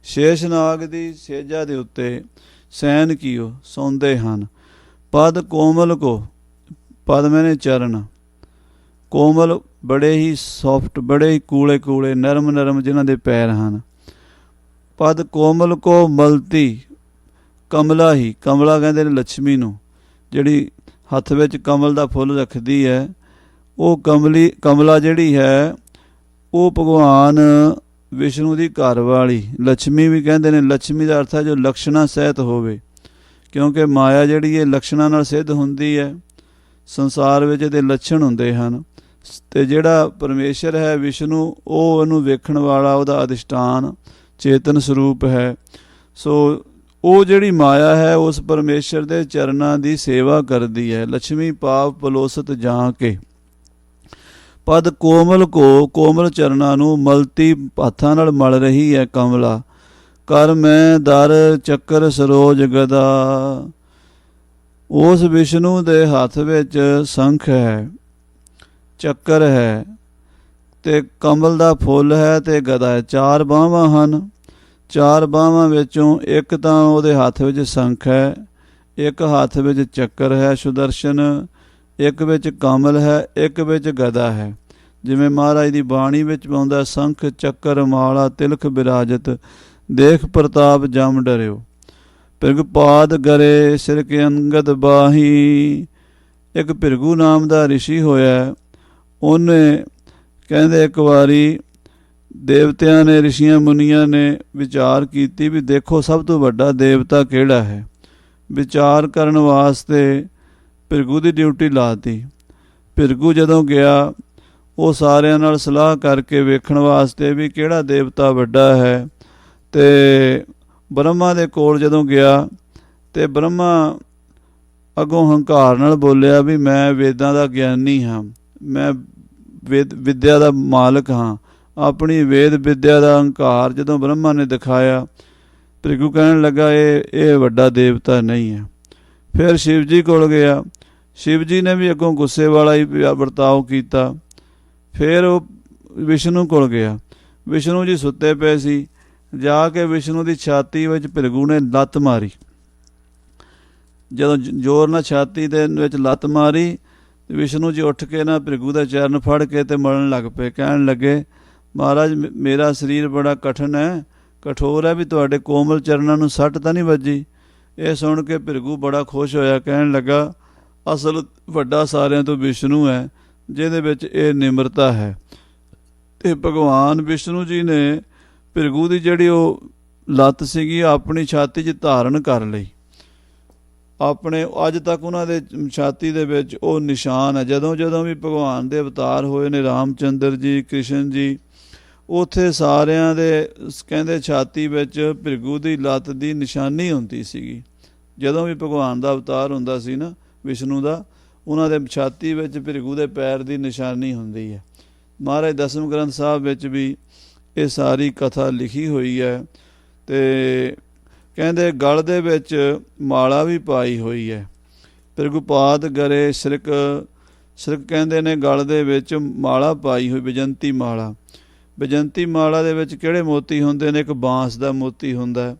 ਸ਼ੇਸ਼ ਨਾਗ ਦੀ ਸੇਜਾ ਦੇ ਉੱਤੇ ਸੈਨ ਕੀਓ ਸੌਂਦੇ ਹਨ। ਪਦ ਕੋਮਲ ਕੋ, ਪਦ ਮੈਨੇ ਚਰਨ, ਕੋਮਲ ਬੜੇ ਹੀ ਸੌਫਟ, ਬੜੇ ਹੀ ਕੂਲੇ ਕੂਲੇ ਨਰਮ ਨਰਮ ਜਿਨ੍ਹਾਂ ਦੇ ਪੈਰ ਹਨ। ਪਦ ਕੋਮਲ ਕੋ ਮਲਤੀ ਕਮਲਾ ਹੀ, ਕਮਲਾ ਕਹਿੰਦੇ ਨੇ ਲక్ష్ਮੀ ਨੂੰ, ਜਿਹੜੀ ਹੱਥ ਵਿੱਚ ਕਮਲ ਦਾ ਫੁੱਲ ਰੱਖਦੀ ਹੈ। ਉਹ ਕਮਲਾ ਜਿਹੜੀ ਹੈ ਉਹ ਭਗਵਾਨ ਵਿਸ਼ਨੂੰ ਦੀ ਘਰ ਵਾਲੀ ਲక్ష్ਮੀ ਵੀ ਕਹਿੰਦੇ ਨੇ। ਲక్ష్ਮੀ ਦਾ ਅਰਥ ਹੈ ਜੋ ਲਕਸ਼ਣਾ ਸਹਿਤ ਹੋਵੇ, ਕਿਉਂਕਿ ਮਾਇਆ ਜਿਹੜੀ ਇਹ ਲਕਸ਼ਣਾਂ ਨਾਲ ਸਿੱਧ ਹੁੰਦੀ ਹੈ। ਸੰਸਾਰ ਵਿੱਚ ਇਹਦੇ ਲੱਛਣ ਹੁੰਦੇ ਹਨ ਅਤੇ ਜਿਹੜਾ ਪਰਮੇਸ਼ਰ ਹੈ ਵਿਸ਼ਨੂੰ ਉਹ ਉਹਨੂੰ ਵੇਖਣ ਵਾਲਾ, ਉਹਦਾ ਅਧਿਸ਼ਠਾਨ ਚੇਤਨ ਸਰੂਪ ਹੈ। ਸੋ ਉਹ ਜਿਹੜੀ ਮਾਇਆ ਹੈ ਉਸ ਪਰਮੇਸ਼ਰ ਦੇ ਚਰਨਾਂ ਦੀ ਸੇਵਾ ਕਰਦੀ ਹੈ। ਲక్ష్ਮੀ ਪਾਵ ਪਲੋਸਤ ਜਾਂ ਕੇ। ਪਦ ਕੋਮਲ ਕੋ, ਕੋਮਲ ਚਰਨਾਂ ਨੂੰ ਮਲਤੀ ਹੱਥਾਂ ਨਾਲ ਮਲ ਰਹੀ ਹੈ ਕਮਲਾ। ਕਰ ਮੈਂ ਦਰ ਚੱਕਰ ਸਰੋਜ ਗਦਾ। ਉਸ ਵਿਸ਼ਨੂੰ ਦੇ ਹੱਥ ਵਿੱਚ ਸ਼ੰਖ ਹੈ, ਚੱਕਰ ਹੈ ਤੇ ਕਮਲ ਦਾ ਫੁੱਲ ਹੈ ਤੇ ਗਦਾ ਹੈ। 4 ਬਾਹਾਂ ਹਨ। 4 ਬਾਹਾਂ ਵਿੱਚੋਂ ਇੱਕ ਤਾਂ ਉਹਦੇ ਹੱਥ ਵਿੱਚ ਸ਼ੰਖ ਹੈ, ਇੱਕ ਹੱਥ ਵਿੱਚ ਚੱਕਰ ਹੈ ਸੁਦਰਸ਼ਨ, ਇੱਕ ਵਿੱਚ ਕਮਲ ਹੈ, ਇੱਕ ਵਿੱਚ ਗਦਾ ਹੈ। ਜਿਵੇਂ ਮਹਾਰਾਜ ਦੀ ਬਾਣੀ ਵਿੱਚ ਪਾਉਂਦਾ, ਸ਼ੰਖ ਚੱਕਰ ਮਾਲਾ ਤਿਲਕ ਬਿਰਾਜਤ, ਦੇਖ ਪ੍ਰਤਾਪ ਜਮ ਡਰਿਓ। ਭ੍ਰਿਗੁਪਾਦ ਗਰੇ ਸਿਰ ਕੇ ਅੰਗਦ ਬਾਹੀ। ਇੱਕ ਭ੍ਰਿਗੂ ਨਾਮ ਦਾ ਰਿਸ਼ੀ ਹੋਇਆ, ਉਹਨੇ ਕਹਿੰਦੇ ਇੱਕ ਵਾਰੀ ਦੇਵਤਿਆਂ ਨੇ, ਰਿਸ਼ੀਆਂ ਮੁਨੀਆਂ ਨੇ ਵਿਚਾਰ ਕੀਤੀ ਵੀ ਦੇਖੋ ਸਭ ਤੋਂ ਵੱਡਾ ਦੇਵਤਾ ਕਿਹੜਾ ਹੈ। ਵਿਚਾਰ ਕਰਨ ਵਾਸਤੇ ਭ੍ਰਿਗੂ ਦੀ ਡਿਊਟੀ ਲਾਤੀ। ਭ੍ਰਿਗੂ ਜਦੋਂ ਗਿਆ ਉਹ ਸਾਰਿਆਂ ਨਾਲ ਸਲਾਹ ਕਰਕੇ ਵੇਖਣ ਵਾਸਤੇ ਵੀ ਕਿਹੜਾ ਦੇਵਤਾ ਵੱਡਾ ਹੈ। ਅਤੇ ਬ੍ਰਹਮਾ ਦੇ ਕੋਲ ਜਦੋਂ ਗਿਆ ਅਤੇ ਬ੍ਰਹਮਾ ਅੱਗੋਂ ਹੰਕਾਰ ਨਾਲ ਬੋਲਿਆ ਵੀ ਮੈਂ ਵੇਦਾਂ ਦਾ ਗਿਆਨੀ ਹਾਂ, ਮੈਂ ਵਿਦਿਆ ਦਾ ਮਾਲਕ ਹਾਂ। ਆਪਣੀ ਵੇਦ ਵਿਦਿਆ ਦਾ ਹੰਕਾਰ ਜਦੋਂ ਬ੍ਰਹਮਾ ਨੇ ਦਿਖਾਇਆ, ਭ੍ਰਿਗੂ ਕਹਿਣ ਲੱਗਾ ਇਹ ਵੱਡਾ ਦੇਵਤਾ ਨਹੀਂ ਹੈ। ਫਿਰ ਸ਼ਿਵ ਜੀ ਕੋਲ ਗਿਆ, ਸ਼ਿਵ ਜੀ ਨੇ ਵੀ ਅੱਗੋਂ ਗੁੱਸੇ ਵਾਲਾ ਹੀ ਵਰਤਾਓ ਕੀਤਾ। ਫਿਰ ਉਹ ਵਿਸ਼ਨੂੰ ਕੋਲ ਗਿਆ, ਵਿਸ਼ਨੂੰ ਜੀ ਸੁੱਤੇ ਪਏ ਸੀ। ਜਾ ਕੇ ਵਿਸ਼ਨੂੰ ਦੀ ਛਾਤੀ ਵਿੱਚ ਭ੍ਰਿਗੂ ਨੇ ਲੱਤ ਮਾਰੀ। ਜਦੋਂ ਜ਼ੋਰ ਨਾਲ ਛਾਤੀ ਦੇ ਵਿੱਚ ਲੱਤ ਮਾਰੀ, ਵਿਸ਼ਨੂੰ ਜੀ ਉੱਠ ਕੇ ਨਾ ਭ੍ਰਿਗੂ ਦਾ ਚਰਨ ਫੜ ਕੇ ਤੇ ਮਲਣ ਲੱਗ ਪਏ। ਕਹਿਣ ਲੱਗੇ ਮਹਾਰਾਜ ਮੇਰਾ ਸਰੀਰ ਬੜਾ ਕਠਨ ਹੈ, ਕਠੋਰ ਹੈ, ਵੀ ਤੁਹਾਡੇ ਕੋਮਲ ਚਰਨਾਂ ਨੂੰ ਸੱਟ ਤਾਂ ਨਹੀਂ ਵੱਜੀ। ਇਹ ਸੁਣ ਕੇ ਭ੍ਰਿਗੂ ਬੜਾ ਖੁਸ਼ ਹੋਇਆ, ਕਹਿਣ ਲੱਗਾ ਅਸਲ ਵੱਡਾ ਸਾਰਿਆਂ ਤੋਂ ਵਿਸ਼ਨੂੰ ਹੈ ਜਿਹਦੇ ਵਿੱਚ ਇਹ ਨਿਮਰਤਾ ਹੈ। ਅਤੇ ਭਗਵਾਨ ਵਿਸ਼ਨੂੰ ਜੀ ਨੇ ਭ੍ਰਿਗੂ ਦੀ ਜਿਹੜੀ ਉਹ ਲੱਤ ਸੀਗੀ ਆਪਣੀ ਛਾਤੀ 'ਚ ਧਾਰਨ ਕਰ ਲਈ। ਆਪਣੇ ਅੱਜ ਤੱਕ ਉਹਨਾਂ ਦੇ ਛਾਤੀ ਦੇ ਵਿੱਚ ਉਹ ਨਿਸ਼ਾਨ ਹੈ। ਜਦੋਂ ਜਦੋਂ ਵੀ ਭਗਵਾਨ ਦੇ ਅਵਤਾਰ ਹੋਏ ਨੇ, ਰਾਮ ਚੰਦਰ ਜੀ, ਕ੍ਰਿਸ਼ਨ ਜੀ, ਉੱਥੇ ਸਾਰਿਆਂ ਦੇ ਕਹਿੰਦੇ ਛਾਤੀ ਵਿੱਚ ਭ੍ਰਿਗੂ ਦੀ ਲੱਤ ਦੀ ਨਿਸ਼ਾਨੀ ਹੁੰਦੀ ਸੀਗੀ। ਜਦੋਂ ਵੀ ਭਗਵਾਨ ਦਾ ਅਵਤਾਰ ਹੁੰਦਾ ਸੀ ਨਾ ਵਿਸ਼ਨੂੰ ਦਾ, ਉਹਨਾਂ ਦੇ ਛਾਤੀ ਵਿੱਚ ਭ੍ਰਿਗੂ ਦੇ ਪੈਰ ਦੀ ਨਿਸ਼ਾਨੀ ਹੁੰਦੀ ਹੈ। ਮਹਾਰਾਜ ਦਸਮ ਗ੍ਰੰਥ ਸਾਹਿਬ ਵਿੱਚ ਵੀ ਇਹ ਸਾਰੀ ਕਥਾ ਲਿਖੀ ਹੋਈ ਹੈ। ਅਤੇ ਕਹਿੰਦੇ ਗਲ ਦੇ ਵਿੱਚ ਮਾਲਾ ਵੀ ਪਾਈ ਹੋਈ ਹੈ। ਭ੍ਰਿਗੁਪਾਦ ਗਰੇ ਸਿਰਕ, ਸਿਰਕ ਕਹਿੰਦੇ ਨੇ ਗਲ ਦੇ ਵਿੱਚ ਮਾਲਾ ਪਾਈ ਹੋਈ, ਵਿਜੰਤੀ ਮਾਲਾ। ਵਿਜੰਤੀ ਮਾਲਾ ਦੇ ਵਿੱਚ ਕਿਹੜੇ ਮੋਤੀ ਹੁੰਦੇ ਨੇ? ਇੱਕ ਬਾਂਸ ਦਾ ਮੋਤੀ ਹੁੰਦਾ,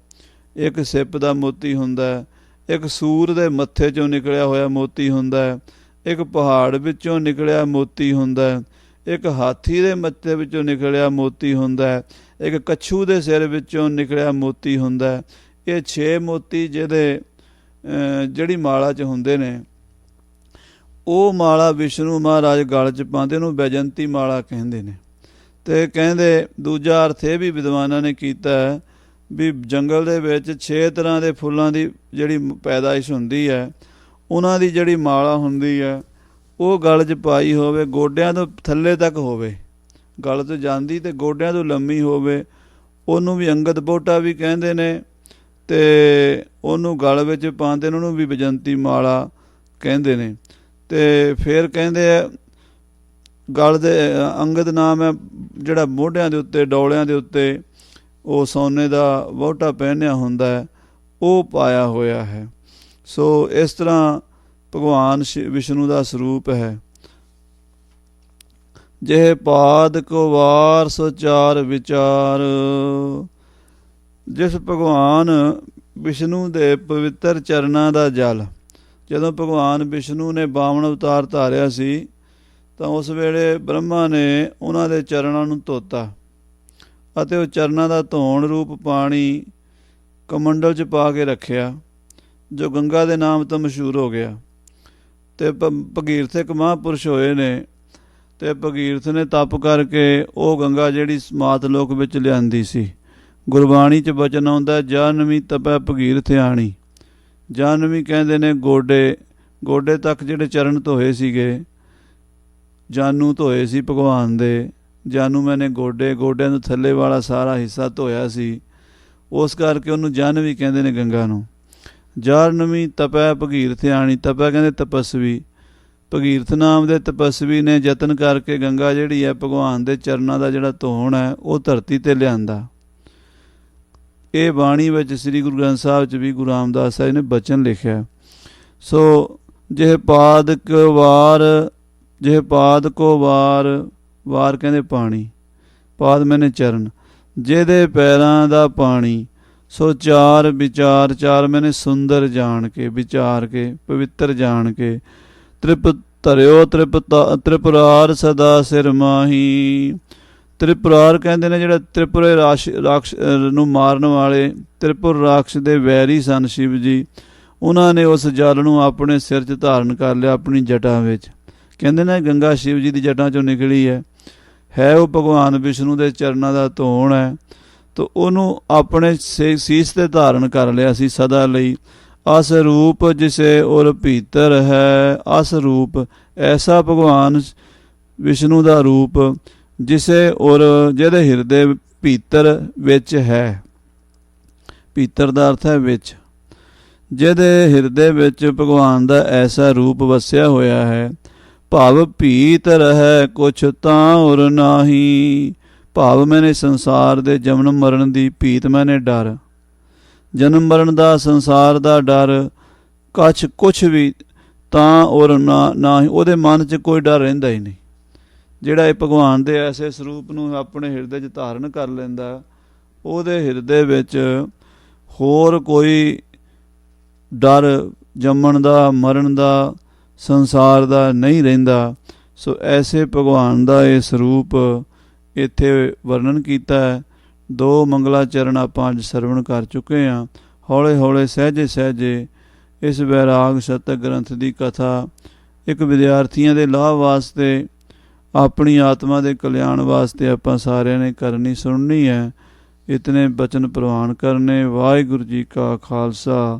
ਇੱਕ ਸਿੱਪ ਦਾ ਮੋਤੀ ਹੁੰਦਾ, ਇੱਕ ਸੂਰ ਦੇ ਮੱਥੇ 'ਚੋਂ ਨਿਕਲਿਆ ਹੋਇਆ ਮੋਤੀ ਹੁੰਦਾ, ਇੱਕ ਪਹਾੜ ਵਿੱਚੋਂ ਨਿਕਲਿਆ ਮੋਤੀ ਹੁੰਦਾ, ਇੱਕ ਹਾਥੀ ਦੇ ਮੱਥੇ ਵਿੱਚੋਂ ਨਿਕਲਿਆ ਮੋਤੀ ਹੁੰਦਾ ਹੈ, ਇੱਕ ਕੱਛੂ ਦੇ ਸਿਰ ਵਿੱਚੋਂ ਨਿਕਲਿਆ ਮੋਤੀ ਹੁੰਦਾ ਹੈ। ਇਹ 6 ਮੋਤੀ ਜਿਹੜੀ ਮਾਲਾ 'ਚ ਹੁੰਦੇ ਨੇ, ਉਹ ਮਾਲਾ ਵਿਸ਼ਨੂੰ ਮਹਾਰਾਜ ਗਲ 'ਚ ਪਾਉਂਦੇ, ਉਹਨੂੰ ਵੈਜੰਤੀ ਮਾਲਾ ਕਹਿੰਦੇ ਨੇ। ਅਤੇ ਕਹਿੰਦੇ ਦੂਜਾ ਅਰਥ ਇਹ ਵੀ ਵਿਦਵਾਨਾਂ ਨੇ ਕੀਤਾ ਹੈ ਵੀ ਜੰਗਲ ਦੇ ਵਿੱਚ 6 ਤਰ੍ਹਾਂ ਦੇ ਫੁੱਲਾਂ ਦੀ ਜਿਹੜੀ ਪੈਦਾਇਸ਼ ਹੁੰਦੀ ਹੈ, ਉਹਨਾਂ ਦੀ ਜਿਹੜੀ ਮਾਲਾ ਹੁੰਦੀ ਹੈ ਉਹ ਗਲ 'ਚ ਪਾਈ ਹੋਵੇ, ਗੋਡਿਆਂ ਤੋਂ ਥੱਲੇ ਤੱਕ ਹੋਵੇ, ਗਲ ਤੋਂ ਜਾਂਦੀ ਅਤੇ ਗੋਡਿਆਂ ਤੋਂ ਲੰਮੀ ਹੋਵੇ, ਉਹਨੂੰ ਵੀ ਅੰਗਦ ਬੋਟਾ ਵੀ ਕਹਿੰਦੇ ਨੇ। ਅਤੇ ਉਹਨੂੰ ਗਲ ਵਿੱਚ ਪਾਉਂਦੇ ਨੇ, ਉਹਨੂੰ ਵੀ ਵੈਜੰਤੀ ਮਾਲਾ ਕਹਿੰਦੇ ਨੇ। ਅਤੇ ਫਿਰ ਕਹਿੰਦੇ ਆ ਗਲ ਦੇ ਅੰਗਦ ਨਾਮ ਹੈ ਜਿਹੜਾ ਮੋਢਿਆਂ ਦੇ ਉੱਤੇ ਡੌਲਿਆਂ ਦੇ ਉੱਤੇ ਉਹ ਸੋਨੇ ਦਾ ਵਹੁਟਾ ਪਹਿਨਿਆ ਹੁੰਦਾ ਹੈ, ਉਹ ਪਾਇਆ ਹੋਇਆ ਹੈ। ਸੋ ਇਸ ਤਰ੍ਹਾਂ ਭਗਵਾਨ ਵਿਸ਼ਨੂੰ ਦਾ ਸਰੂਪ ਹੈ। ਜੇ ਪਾਦ ਕੋ ਵਾਰ ਸੋ ਚਾਰ ਵਿਚਾਰ। ਜਿਸ ਭਗਵਾਨ ਵਿਸ਼ਨੂੰ ਦੇ ਪਵਿੱਤਰ ਚਰਨਾਂ ਦਾ ਜਲ, ਜਦੋਂ ਭਗਵਾਨ ਵਿਸ਼ਨੂੰ ਨੇ ਬਾਮਨ ਅਵਤਾਰ ਧਾਰਿਆ ਸੀ ਤਾਂ ਉਸ ਵੇਲੇ ਬ੍ਰਹਮਾ ਨੇ ਉਹਨਾਂ ਦੇ ਚਰਨਾਂ ਨੂੰ ਧੋਤਾ ਅਤੇ ਉਹ ਚਰਨਾਂ ਦਾ ਧੋਣ ਰੂਪ ਪਾਣੀ ਕਮੰਡਲ 'ਚ ਪਾ ਕੇ ਰੱਖਿਆ, ਜੋ ਗੰਗਾ ਦੇ ਨਾਮ ਤੋਂ ਮਸ਼ਹੂਰ ਹੋ ਗਿਆ। ਅਤੇ ਭਗੀਰਥ ਇੱਕ ਮਹਾਂਪੁਰਸ਼ ਹੋਏ ਨੇ, ਅਤੇ ਭਗੀਰਥ ਨੇ ਤਪ ਕਰਕੇ ਉਹ ਗੰਗਾ ਜਿਹੜੀ ਮਾਤ ਲੋਕ ਵਿੱਚ ਲਿਆਂਦੀ ਸੀ। ਗੁਰਬਾਣੀ 'ਚ ਬਚਨ ਆਉਂਦਾ, ਜਾਨਵੀ ਤਪੈ ਭਗੀਰਥ ਆਣੀ। ਜਾਨਵੀ ਕਹਿੰਦੇ ਨੇ ਗੋਡੇ ਤੱਕ ਜਿਹੜੇ ਚਰਨ ਧੋਏ ਸੀਗੇ, ਜਾਨੂ ਧੋਏ ਸੀ ਭਗਵਾਨ ਦੇ। ਜਾਨੂ ਮੈਨੇ ਗੋਡਿਆਂ ਤੋਂ ਥੱਲੇ ਵਾਲਾ ਸਾਰਾ ਹਿੱਸਾ ਧੋਇਆ ਸੀ, ਉਸ ਕਰਕੇ ਉਹਨੂੰ ਜਾਨਵੀ ਕਹਿੰਦੇ ਨੇ ਗੰਗਾ ਨੂੰ। ਜਾਨਵੀ ਤਪੈ ਭਗੀਰਥ ਆਣੀ। ਤਪੈ ਕਹਿੰਦੇ ਤਪਸਵੀ। ਭਗੀਰਥ ਨਾਮ ਦੇ ਤਪਸਵੀ ਨੇ ਯਤਨ ਕਰਕੇ ਗੰਗਾ ਜਿਹੜੀ ਹੈ ਭਗਵਾਨ ਦੇ ਚਰਨਾਂ ਦਾ ਜਿਹੜਾ ਧੋਣ ਹੈ ਉਹ ਧਰਤੀ 'ਤੇ ਲਿਆਂਦਾ। ਇਹ ਬਾਣੀ ਵਿੱਚ ਸ੍ਰੀ ਗੁਰੂ ਗ੍ਰੰਥ ਸਾਹਿਬ 'ਚ ਵੀ ਗੁਰੂ ਰਾਮਦਾਸ ਸਾਹਿਬ ਨੇ ਬਚਨ ਲਿਖਿਆ। ਸੋ ਜੇ ਪਾਦ ਕੋ ਵਾਰ ਕਹਿੰਦੇ ਪਾਣੀ, ਪਾਦ ਮੈਨੇ ਚਰਨ, ਜਿਹਦੇ ਪੈਰਾਂ ਦਾ ਪਾਣੀ। ਸੋ ਚਾਰ ਵਿਚਾਰ, ਚਾਰ ਮੈਨੇ ਸੁੰਦਰ ਜਾਣ ਕੇ, ਵਿਚਾਰ ਕੇ, ਪਵਿੱਤਰ ਜਾਣ ਕੇ। ਤ੍ਰਿਪ ਧਰਿਓ ਤ੍ਰਿਪੁਰਾਰ ਸਦਾ ਸਿਰ ਮਾਹੀ। ਤ੍ਰਿਪੁਰਾਰ ਕਹਿੰਦੇ ਨੇ ਜਿਹੜਾ ਤ੍ਰਿਪੁਰੇ ਰਾਕਸ਼ ਨੂੰ ਮਾਰਨ ਵਾਲੇ ਤ੍ਰਿਪੁਰ ਰਾਕਸ਼ ਦੇ ਵੈਰੀ ਸਨ ਸ਼ਿਵ ਜੀ, ਉਹਨਾਂ ਨੇ ਉਸ ਜਲ ਨੂੰ ਆਪਣੇ ਸਿਰ 'ਚ ਧਾਰਨ ਕਰ ਲਿਆ, ਆਪਣੀ ਜਟਾਂ ਵਿੱਚ। ਕਹਿੰਦੇ ਨੇ ਗੰਗਾ ਸ਼ਿਵ ਜੀ ਦੀ ਜਟਾਂ 'ਚੋਂ ਨਿਕਲੀ ਹੈ ਉਹ ਭਗਵਾਨ ਵਿਸ਼ਨੂੰ ਦੇ ਚਰਨਾਂ ਦਾ ਧੋਣ ਹੈ। ਤਾਂ ਉਹਨੂੰ ਆਪਣੇ ਸੀਸ 'ਤੇ ਧਾਰਨ ਕਰ ਲਿਆ ਸੀ ਸਦਾ ਲਈ। ਅਸ ਰੂਪ ਜਿਸੇ ਉਰ ਭੀਤਰ ਹੈ। ਅਸ ਰੂਪ ਐਸਾ ਭਗਵਾਨ ਵਿਸ਼ਨੂੰ ਦਾ ਰੂਪ ਜਿਸੇ ਉਰ ਜਿਹਦੇ ਹਿਰਦੇ ਭੀਤਰ ਵਿੱਚ ਹੈ। ਭੀਤਰ ਦਾ ਅਰਥ ਹੈ ਵਿੱਚ। ਜਿਹਦੇ ਹਿਰਦੇ ਵਿੱਚ ਭਗਵਾਨ ਦਾ ਐਸਾ ਰੂਪ ਵਸਿਆ ਹੋਇਆ ਹੈ। ਭਾਵ ਭੀਤ ਰਹਿ ਕੁਛ ਤਾਂ ਉਰ ਨਾਹੀ। ਭਾਵ ਮੈਨੇ ਸੰਸਾਰ ਦੇ ਜਨਮ ਮਰਨ ਦੀ, ਭੀਤ ਮੈਨੇ ਡਰ, ਜਨਮ ਮਰਨ ਦਾ, ਸੰਸਾਰ ਦਾ ਡਰ, ਕੁਛ ਵੀ ਤਾਂ ਉਰ ਨਾ ਹੀ। ਉਹਦੇ ਮਨ 'ਚ ਕੋਈ ਡਰ ਰਹਿੰਦਾ ਹੀ ਨਹੀਂ। ਜਿਹੜਾ ਇਹ ਭਗਵਾਨ ਦੇ ਐਸੇ ਸਰੂਪ ਨੂੰ ਆਪਣੇ ਹਿਰਦੇ 'ਚ ਧਾਰਨ ਕਰ ਲੈਂਦਾ, ਉਹਦੇ ਹਿਰਦੇ ਵਿੱਚ ਹੋਰ ਕੋਈ ਡਰ ਜੰਮਣ ਦਾ, ਮਰਨ ਦਾ, ਸੰਸਾਰ ਦਾ ਨਹੀਂ ਰਹਿੰਦਾ। ਸੋ ਐਸੇ ਭਗਵਾਨ ਦਾ ਇਹ ਸਰੂਪ ਇੱਥੇ ਵਰਣਨ ਕੀਤਾ ਹੈ। 2 ਮੰਗਲਾ ਚਰਨ ਆਪਾਂ ਅੱਜ ਸਰਵਣ ਕਰ ਚੁੱਕੇ ਹਾਂ। ਹੌਲੇ ਹੌਲੇ ਸਹਿਜੇ ਸਹਿਜੇ ਇਸ ਵੈਰਾਗ ਸ਼ਤਕ ਗ੍ਰੰਥ ਦੀ ਕਥਾ ਇੱਕ ਵਿਦਿਆਰਥੀਆਂ ਦੇ ਲਾਭ ਵਾਸਤੇ, ਆਪਣੀ ਆਤਮਾ ਦੇ ਕਲਿਆਣ ਵਾਸਤੇ ਆਪਾਂ ਸਾਰਿਆਂ ਨੇ ਕਰਨੀ, ਸੁਣਨੀ ਹੈ। ਇਤਨੇ ਬਚਨ ਪ੍ਰਵਾਨ ਕਰਨੇ। ਵਾਹਿਗੁਰੂ ਜੀ ਕਾ ਖਾਲਸਾ।